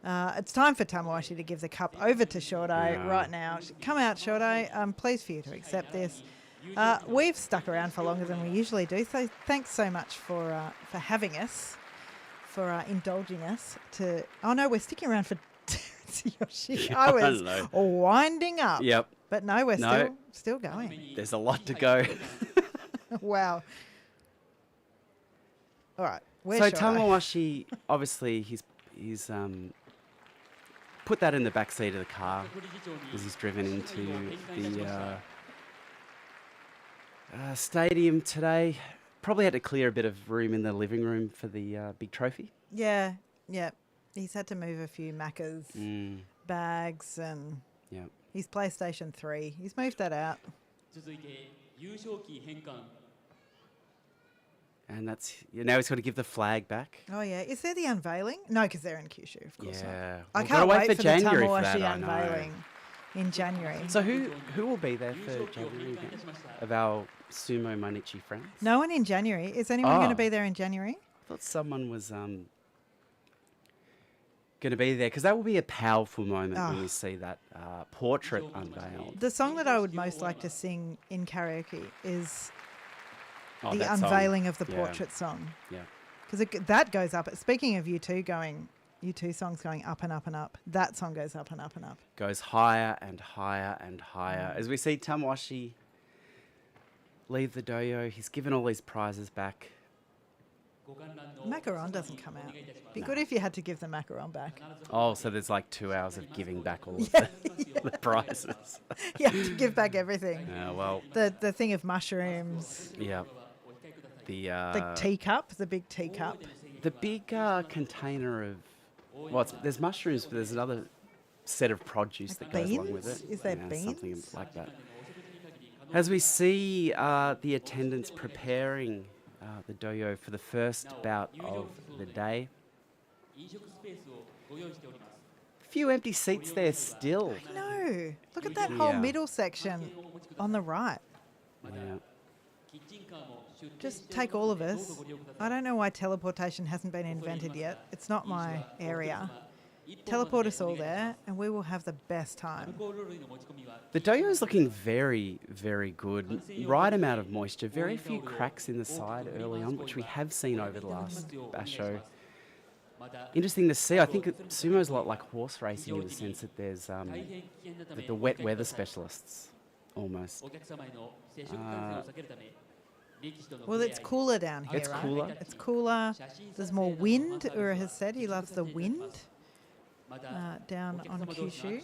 It's time for Tamawashi to give the cup over to Shodai right now. Come out, Shodai. I'm pleased for you to accept this. We've stuck around for longer than we usually do, so thanks so much for having us, for indulging us. Oh no, we're sticking around for Yoshi. I was winding up. Yep. But no, we're still going. There's a lot to go. Wow. All right. So Tamawashi, obviously, he's put that in the back seat of the car as he's driven into the stadium today. Probably had to clear a bit of room in the living room for the big trophy. Yeah. He's had to move a few Macca's bags and his PlayStation 3. He's moved that out. And that's now he's got to give the flag back. Oh yeah, is there the unveiling? No, because they're in Kyushu, of course. Yeah, I can't wait for January the for Tamawashi that, unveiling in January. So who will be there for January again? Of our Sumo Mainichi friends? No one in January. Is anyone going to be there in January? I thought someone was going to be there because that will be a powerful moment when we see that portrait unveiled. The song that I would most like to sing in karaoke is the unveiling of the portrait song. Yeah. Because that goes up. Speaking of U2 songs going up and up and up, that song goes up and up and up. Goes higher and higher and higher. As we see Tamawashi leave the dojo, he's given all these prizes back. Macaron doesn't come out. Be good if you had to give the macaron back. Oh, so there's like 2 hours of giving back all of the prizes. You have to give back everything. Well, the thing of mushrooms. Yeah. The teacup, the big teacup. The big container of, there's mushrooms, but there's another set of produce that goes along with it. Is there beans? Something like that. As we see the attendants preparing the dojo for the first bout of the day. A few empty seats there still. No, look at that whole middle section on the right. Yeah. Just take all of us. I don't know why teleportation hasn't been invented yet. It's not my area. Teleport us all there and we will have the best time. The dojo is looking very, very good. Right amount of moisture. Very few cracks in the side early on, which we have seen over the last Basho. Interesting to see. I think sumo's a lot like horse racing in the sense that there's the wet weather specialists, almost. Well, it's cooler down here, It's cooler. It's cooler. There's more wind. Ura has said he loves the wind down on Kyushu.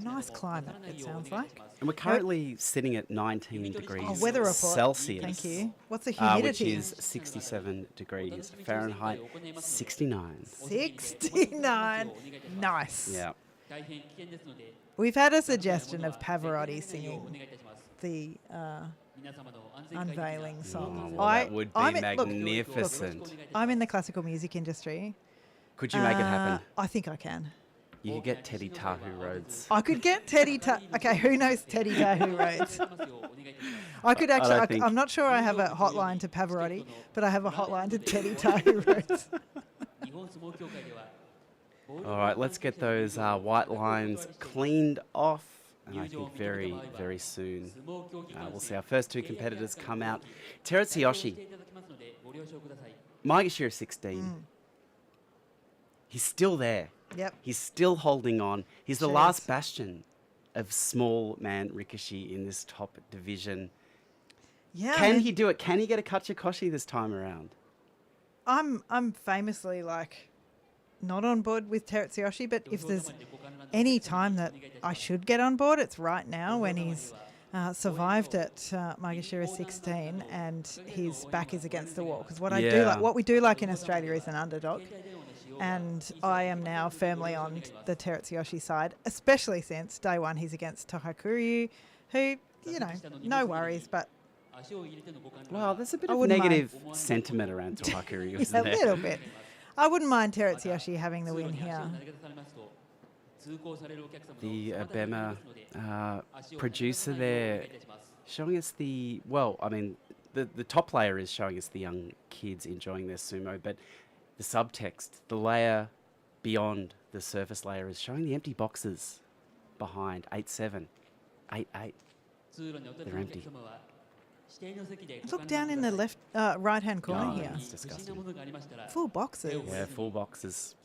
Nice climate, it sounds like. And we're currently sitting at 19 degrees weather report. Celsius. Thank you. What's the humidity? Which is 67 degrees Fahrenheit, 69. 69. Nice. Yeah. We've had a suggestion of Pavarotti singing the unveiling song. Oh, well, that would be magnificent. Look, I'm in the classical music industry. Could you make it happen? I think I can. You could get Teddy Tahu Rhodes. I could get Teddy Okay, who knows Teddy Tahu Rhodes? I could actually, I'm not sure I have a hotline to Pavarotti, but I have a hotline to Teddy Tahu Rhodes. All right, let's get those white lines cleaned off. And I think very, very soon we'll see our first 2 competitors come out. Terutsuyoshi, Makushita 16. He's still there. Yep. He's still holding on. He's the last bastion of small man Rikishi in this top division. Yeah. Can he do it? Can he get a Kachikoshi this time around? I'm famously not on board with Terutsuyoshi, but if there's any time that I should get on board, it's right now when he's survived at Makushita 16 and his back is against the wall. Because what we do like in Australia is an underdog. And I am now firmly on the Terutsuyoshi side, especially since day one he's against Tohakuryu, who, no worries, but... Well, there's a bit of negative sentiment around Tohakuryu, isn't there? A little bit. I wouldn't mind Terutsuyoshi having the win here. The Abema producer there showing us the top layer is showing us the young kids enjoying their sumo, but the subtext, the layer beyond the surface layer, is showing the empty boxes behind 8-7, 8-8. They're empty. Look down in the left, right-hand corner here. That's disgusting. Full boxes. Yeah, full boxes.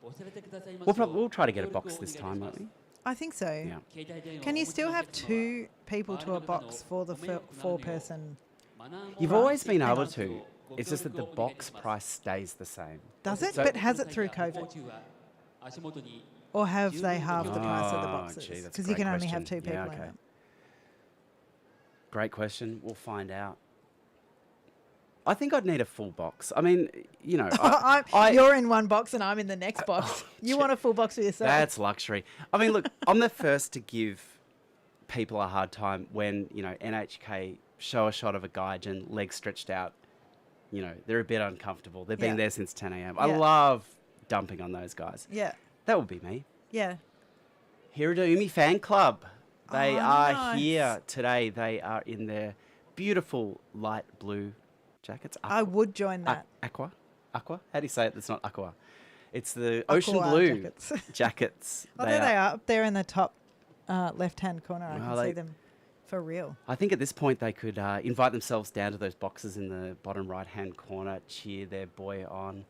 We'll try to get a box this time, won't we? I think so. Yeah. Can you still have 2 people to a box for the 4-person? You've always been able to. It's just that the box price stays the same. Does it? So- But has it through COVID? Or have they halved the price of the Oh, boxes? gee, that's a Because you great can only have question. 2 people Yeah, in okay. it. Great question. We'll find out. I think I'd need a full box. I mean, you know, You're in one box and I'm in the next box. You want a full box for yourself? that's luxury. I mean, look, I'm the first to give people a hard time when, you know, NHK show a shot of a gaijin, legs stretched out. You know, they're a bit uncomfortable. They've been Yeah. there since 10 a.m. Yeah. I love dumping on those guys. Yeah. That would be me. Yeah. Hiradoumi Fan Club. They Oh, are nice. here today. They are in their beautiful light blue jackets. I would join that. Aqua? Aqua? How do you say it? It's not aqua. It's the ocean Aqua blue jackets. jackets. Oh, there they are. Up there in the top left-hand corner. I Well, can see them for real. I think at this point they could invite themselves down to those boxes in the bottom right-hand corner, cheer their boy on.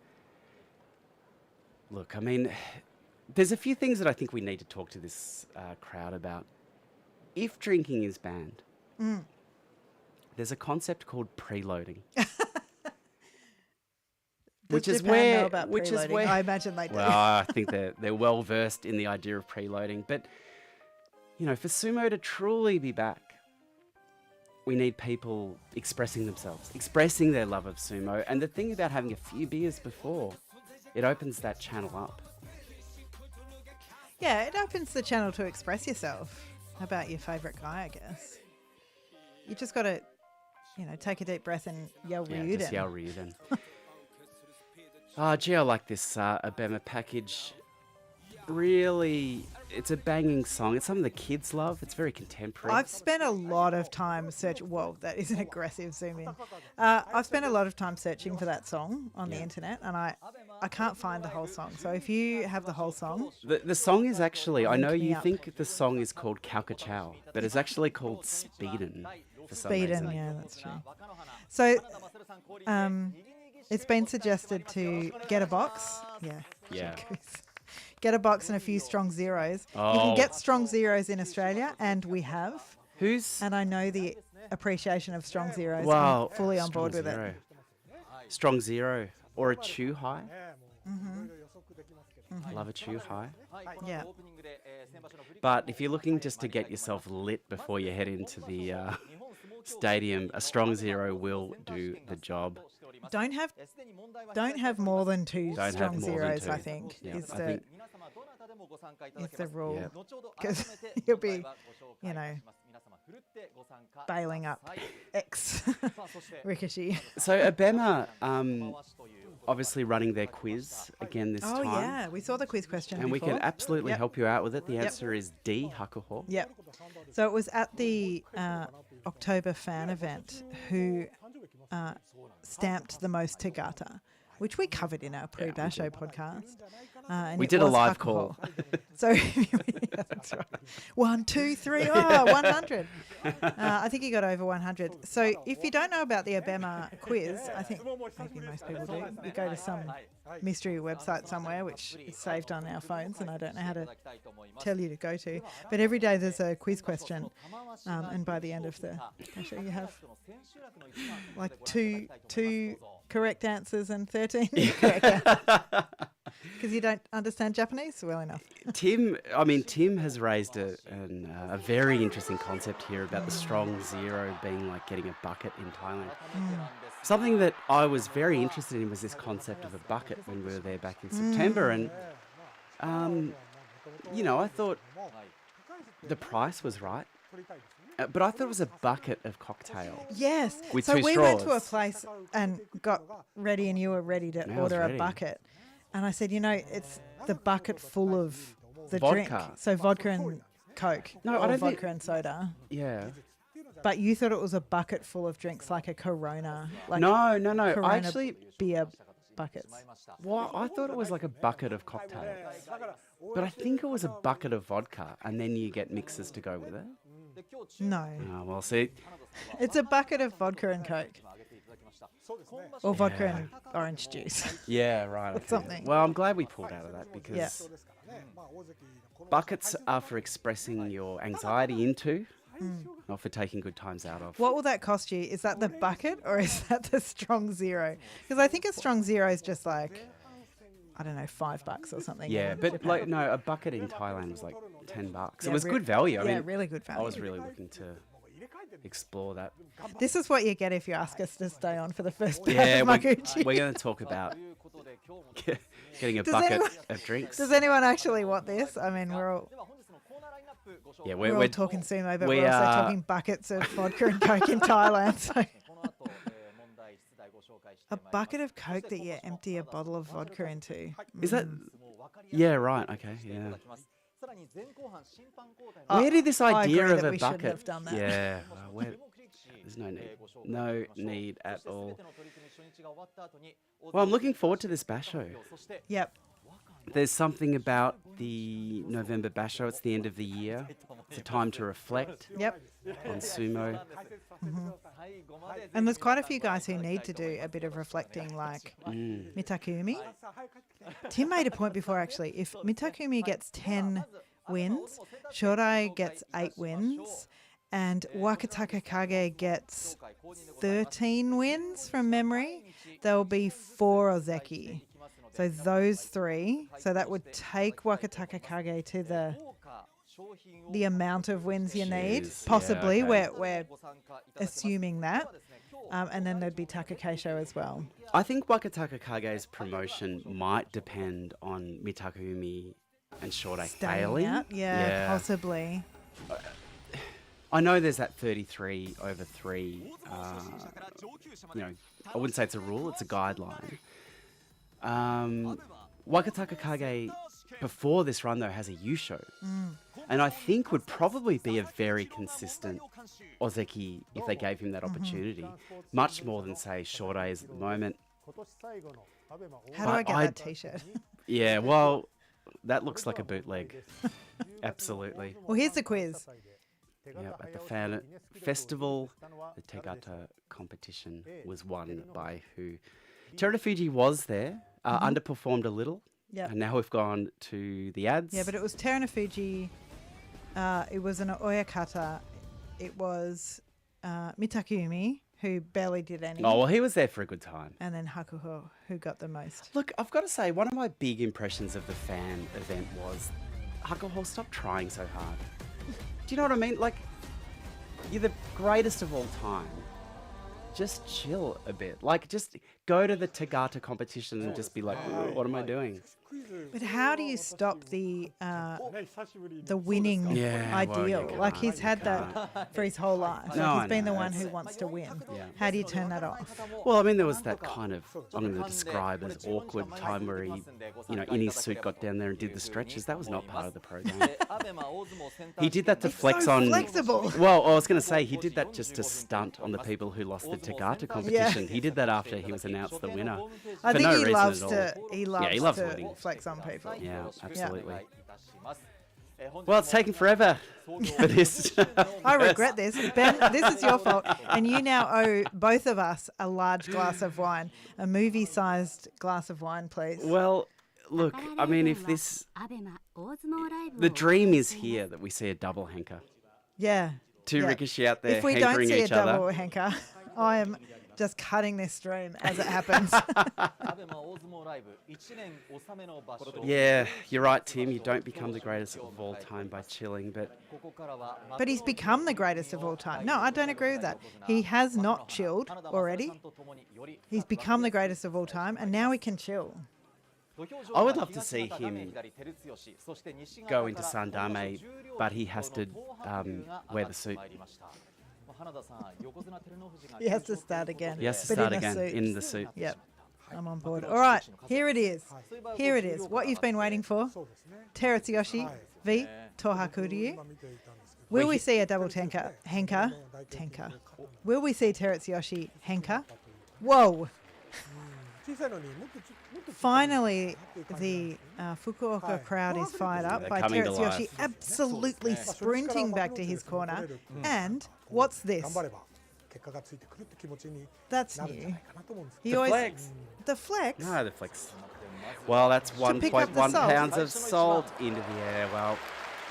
Look, I mean, there's a few things that I think we need to talk to this crowd about. If drinking is banned, there's a concept called preloading. Which Does is Japan where, know about which is preloading? where. I imagine they do. Well, I think they're well versed in the idea of preloading, but you know, for sumo to truly be back, we need people expressing themselves, expressing their love of sumo. And the thing about having a few beers before, it opens that channel up. Yeah, it opens the channel to express yourself about your favourite guy, I guess. You just got to, you know, take a deep breath and yell Yeah, Ryuden. just yell Ryuden. Gee, I like this Abema package. Really, it's a banging song. It's something the kids love. It's very contemporary. I've spent a lot of time searching. Whoa, that is an aggressive zoom in. I've spent a lot of time searching for that song on the internet, and I can't find the whole song. So if you have the whole song, The song is actually, I know Link me you up. think the song is called Kauka Chow, but it's actually called Speedin' for some Speedin', reason. yeah, that's true. So it's been suggested to get a box. Yeah. Get a box and a few strong zeros. You Oh. can get strong zeros in Australia, and we have. Who's... And I know the appreciation of strong zeros. Wow. I'm fully on board Strong with Zero. it. Strong Zero or a Chew High. Love a Chew High. Yeah. But if you're looking just to get yourself lit before you head into the stadium, a Strong Zero will do the job. Don't have more than 2 Don't have strong more than zeros, 2. I think, Yeah, is I the think- is the rule. Yeah. Because you'll be, you know, bailing up X Rikishi. So Abema, obviously running their quiz again this Oh, time. yeah. We saw the quiz question And we before. can absolutely Yep. help you out with it. The answer is D, Hakuho. Yep. So it was at the October fan event who stamped the most Tagata, which we covered in our pre-Basho podcast. And We it did a was live alcohol. call. So yeah, that's right. 1, 2, 3, 100. I think he got over 100. So if you don't know about the Abema quiz, I think maybe most people do. You go to some mystery website somewhere, which is saved on our phones, and I don't know how to tell you to go to. But every day there's a quiz question, and by the end of the Basho, you have like two correct answers and 13 incorrect answers. Because you don't understand Japanese well enough. Tim has raised a very interesting concept here about the Strong Zero being like getting a bucket in Thailand. Something that I was very interested in was this concept of a bucket when we were there back in September. And, you know, I thought the price was right. But I thought it was a bucket of cocktail. Yes. With so two we went to a straws. place and got ready, and you were ready to I was order ready. a bucket. And I said, it's the bucket full of the drink. Vodka. So vodka and Coke. No, or I don't vodka think- and soda. Yeah. But you thought it was a bucket full of drinks, like a Corona. Like No. Corona I actually, beer buckets. well, I thought it was like a bucket of cocktails. But I think it was a bucket of vodka, and then you get mixers to go with it. No. Oh, well, see, It's a bucket of vodka and Coke. Or vodka and orange juice. yeah, right. Okay. Something. Well, I'm glad we pulled out of that because Yeah. buckets are for expressing your anxiety into, not for taking good times out of. What will that cost you? Is that the bucket or is that the strong zero? Because I think a strong zero is just like, I don't know, $5 or something. Yeah, in but Japan. like no, a bucket in Thailand was like $10. Yeah, It was re- good value. I yeah, mean, really good value. I was really looking to explore that. This is what you get if you ask us to stay on for the first part Yeah, of Makuchi. we're going to talk about getting a Does bucket anyone- of drinks. Does anyone actually want this? I mean, we're all Yeah, we're all talking sumo, but we we're also are- talking buckets of vodka and Coke in Thailand. So. A bucket of Coke that you empty a bottle of vodka into. Is that? Yeah, right. Okay, yeah. Uh, Where did this I idea agree of that a we shouldn't bucket? have done that. Yeah, there's no need at all. Well, I'm looking forward to this basho. Yep. There's something about the November basho. It's the end of the year. It's a time to reflect Yep. on sumo. And there's quite a few guys who need to do a bit of reflecting, like Mitakumi. Tim made a point before, actually. If Mitakumi gets 10 wins, Shodai gets 8 wins, and Wakataka Kage gets 13 wins from memory, there will be 4 Ozeki. So those 3, so that would take Wakataka Kage to the amount of wins you need, Jeez, yeah, possibly. okay. We're assuming that. And then there'd be Takakeisho as well. I think Wakataka Kage's promotion might depend on Mitakumi and Shodai Staying failing. out? Yeah, possibly. I know there's that 33 over 3. I wouldn't say it's a rule, it's a guideline. Wakataka Kage, before this run, though, has a Yusho. And I think would probably be a very consistent Ozeki if they gave him that opportunity. Much more than, say, Shodai is at the moment. How do I But get I- that T-shirt? Yeah, well, that looks like a bootleg. Absolutely. Well, here's the quiz. Yep, at the fan festival, the Tegata competition was won by who? Terunofuji was there, underperformed a little, Yep. and now we've gone to the ads. Yeah, but it was Terunofuji. It was an Oyakata. It was Mitakumi, who barely did any. Oh, well, he was there for a good time. And then Hakuho, who got the most. Look, I've got to say, one of my big impressions of the fan event was, Hakuho, stop trying so hard. Do you know what I mean? Like, you're the greatest of all time. Just chill a bit. Like, just go to the Tegata competition and just be like, what am I doing? But how do you stop the winning Yeah, well, ideal? you Like can't, he's you had that for his whole life. No, Like I he's been know, the one that's- who wants to win. Yeah. How do you turn that off? Well, I mean, there was that kind of, I'm going to describe as awkward time where he, in his suit got down there and did the stretches. That was not part of the program. He did that to flex so on... flexible. Well, I was going to say, he did that just to stunt on the people who lost the Tegata competition. He did that after he was announced the winner. I for think no he reason loves at to. all. He loves, he loves to winning. flex on people. Yeah, absolutely. Well, it's taken forever for this. I regret this. Ben, this is your fault. And you now owe both of us a large glass of wine, a movie-sized glass of wine, please. Well, look, I mean, if this... The dream is here that we see a double henka. Yeah. Two yeah. Rikishi out there If we don't hankering see a each double other. henka, I am just cutting this stream as it happens. Yeah, you're right, Tim. You don't become the greatest of all time by chilling, but But he's become the greatest of all time. No, I don't agree with that. He has not chilled already. He's become the greatest of all time, and now he can chill. I would love to see him go into Sandame, but he has to wear the suit. He has to start again. He has to but start in again a suit. in the suit. Yep. I'm on board. All right, here it is. Here it is. What you've been waiting for. Terutsuyoshi v Tohakuryu. Will we see a double henka? Will we see Terutsuyoshi henka? Whoa. Finally, the Fukuoka crowd is fired up They're by coming to Terutsuyoshi life. absolutely sprinting back to his corner. And what's this? That's new. He always flex. the flex. No, the flex. Well, that's pick up the 1.1 salt. pounds of salt into the air. Well,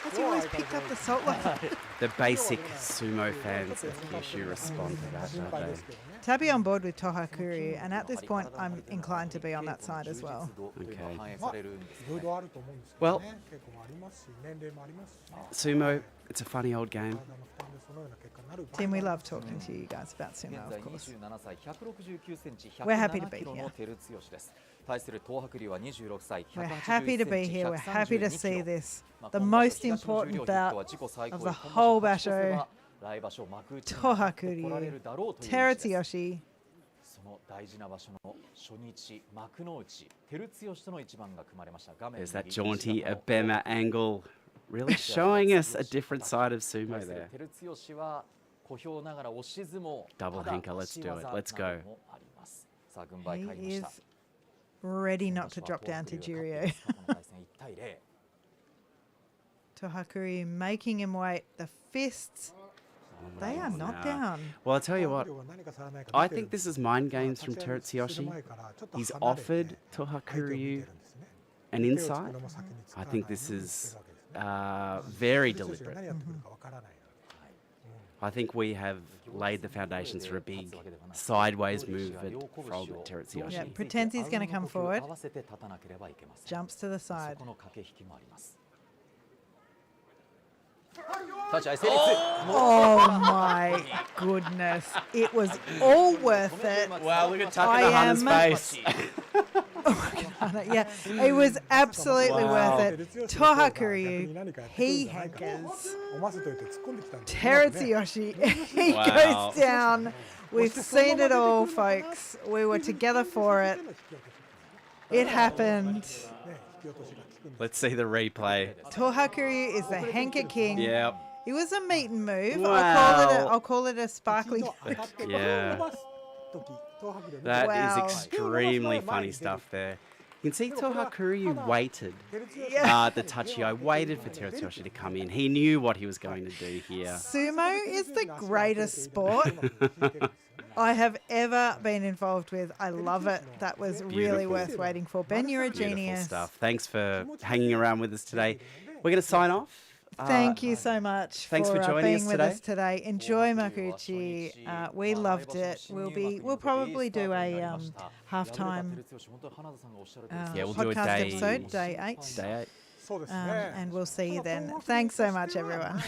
Has he always picked up the salt like that? the basic sumo fans of Kyushu respond to that, don't they? To be on board with Tohakuryu, and at this point, I'm inclined to be on that side as well. Okay. Well, sumo, it's a funny old game. Tim, we love talking to you guys about sumo, of course. We're happy to be here. We're happy to be here. We're happy to see this. The most important bout of the whole Basho. Tohakuryu, Terutsuyoshi. There's that jaunty Abema angle, really showing us a different side of sumo there. Double henka, let's do it. Let's go. He is ready not to drop down to Juryo. Tohakuryu making him wait. The fists, they are not down. Well, I'll tell you what, I think this is mind games from Terutsuyoshi. He's offered Tohakuryu an insight. I think this is very deliberate. I think we have laid the foundations for a big sideways movement from Terutsuyoshi. Yeah, pretends he's going to come forward. Jumps to the side. Oh my goodness. It was all worth it. Wow, look at Takayasu's face. Yeah, it was absolutely worth it. Tohakuryu, he henkas. Terutsuyoshi, he Wow. goes down. We've seen it all, folks. We were together for it. It happened. Let's see the replay. Tohakuryu is the henka king. Yep. It was a meat and move. Wow. I'll call it a sparkling. Yeah. That is Wow. extremely funny stuff there. You can see Tohakuryu waited. Yeah. The touchy eye waited for Terutsuyoshi to come in. He knew what he was going to do here. Sumo is the greatest sport I have ever been involved with. I love it. That was really Beautiful. worth waiting for. Ben, you're a Beautiful genius. stuff. Thanks for hanging around with us today. We're going to sign off. Thank you so much thanks for joining being us with today. us today. Enjoy Makuchi. We loved it. We'll probably do a halftime Yeah, we'll do a podcast day- episode, day 8. Day 8. And we'll see you then. Thanks so much, everyone.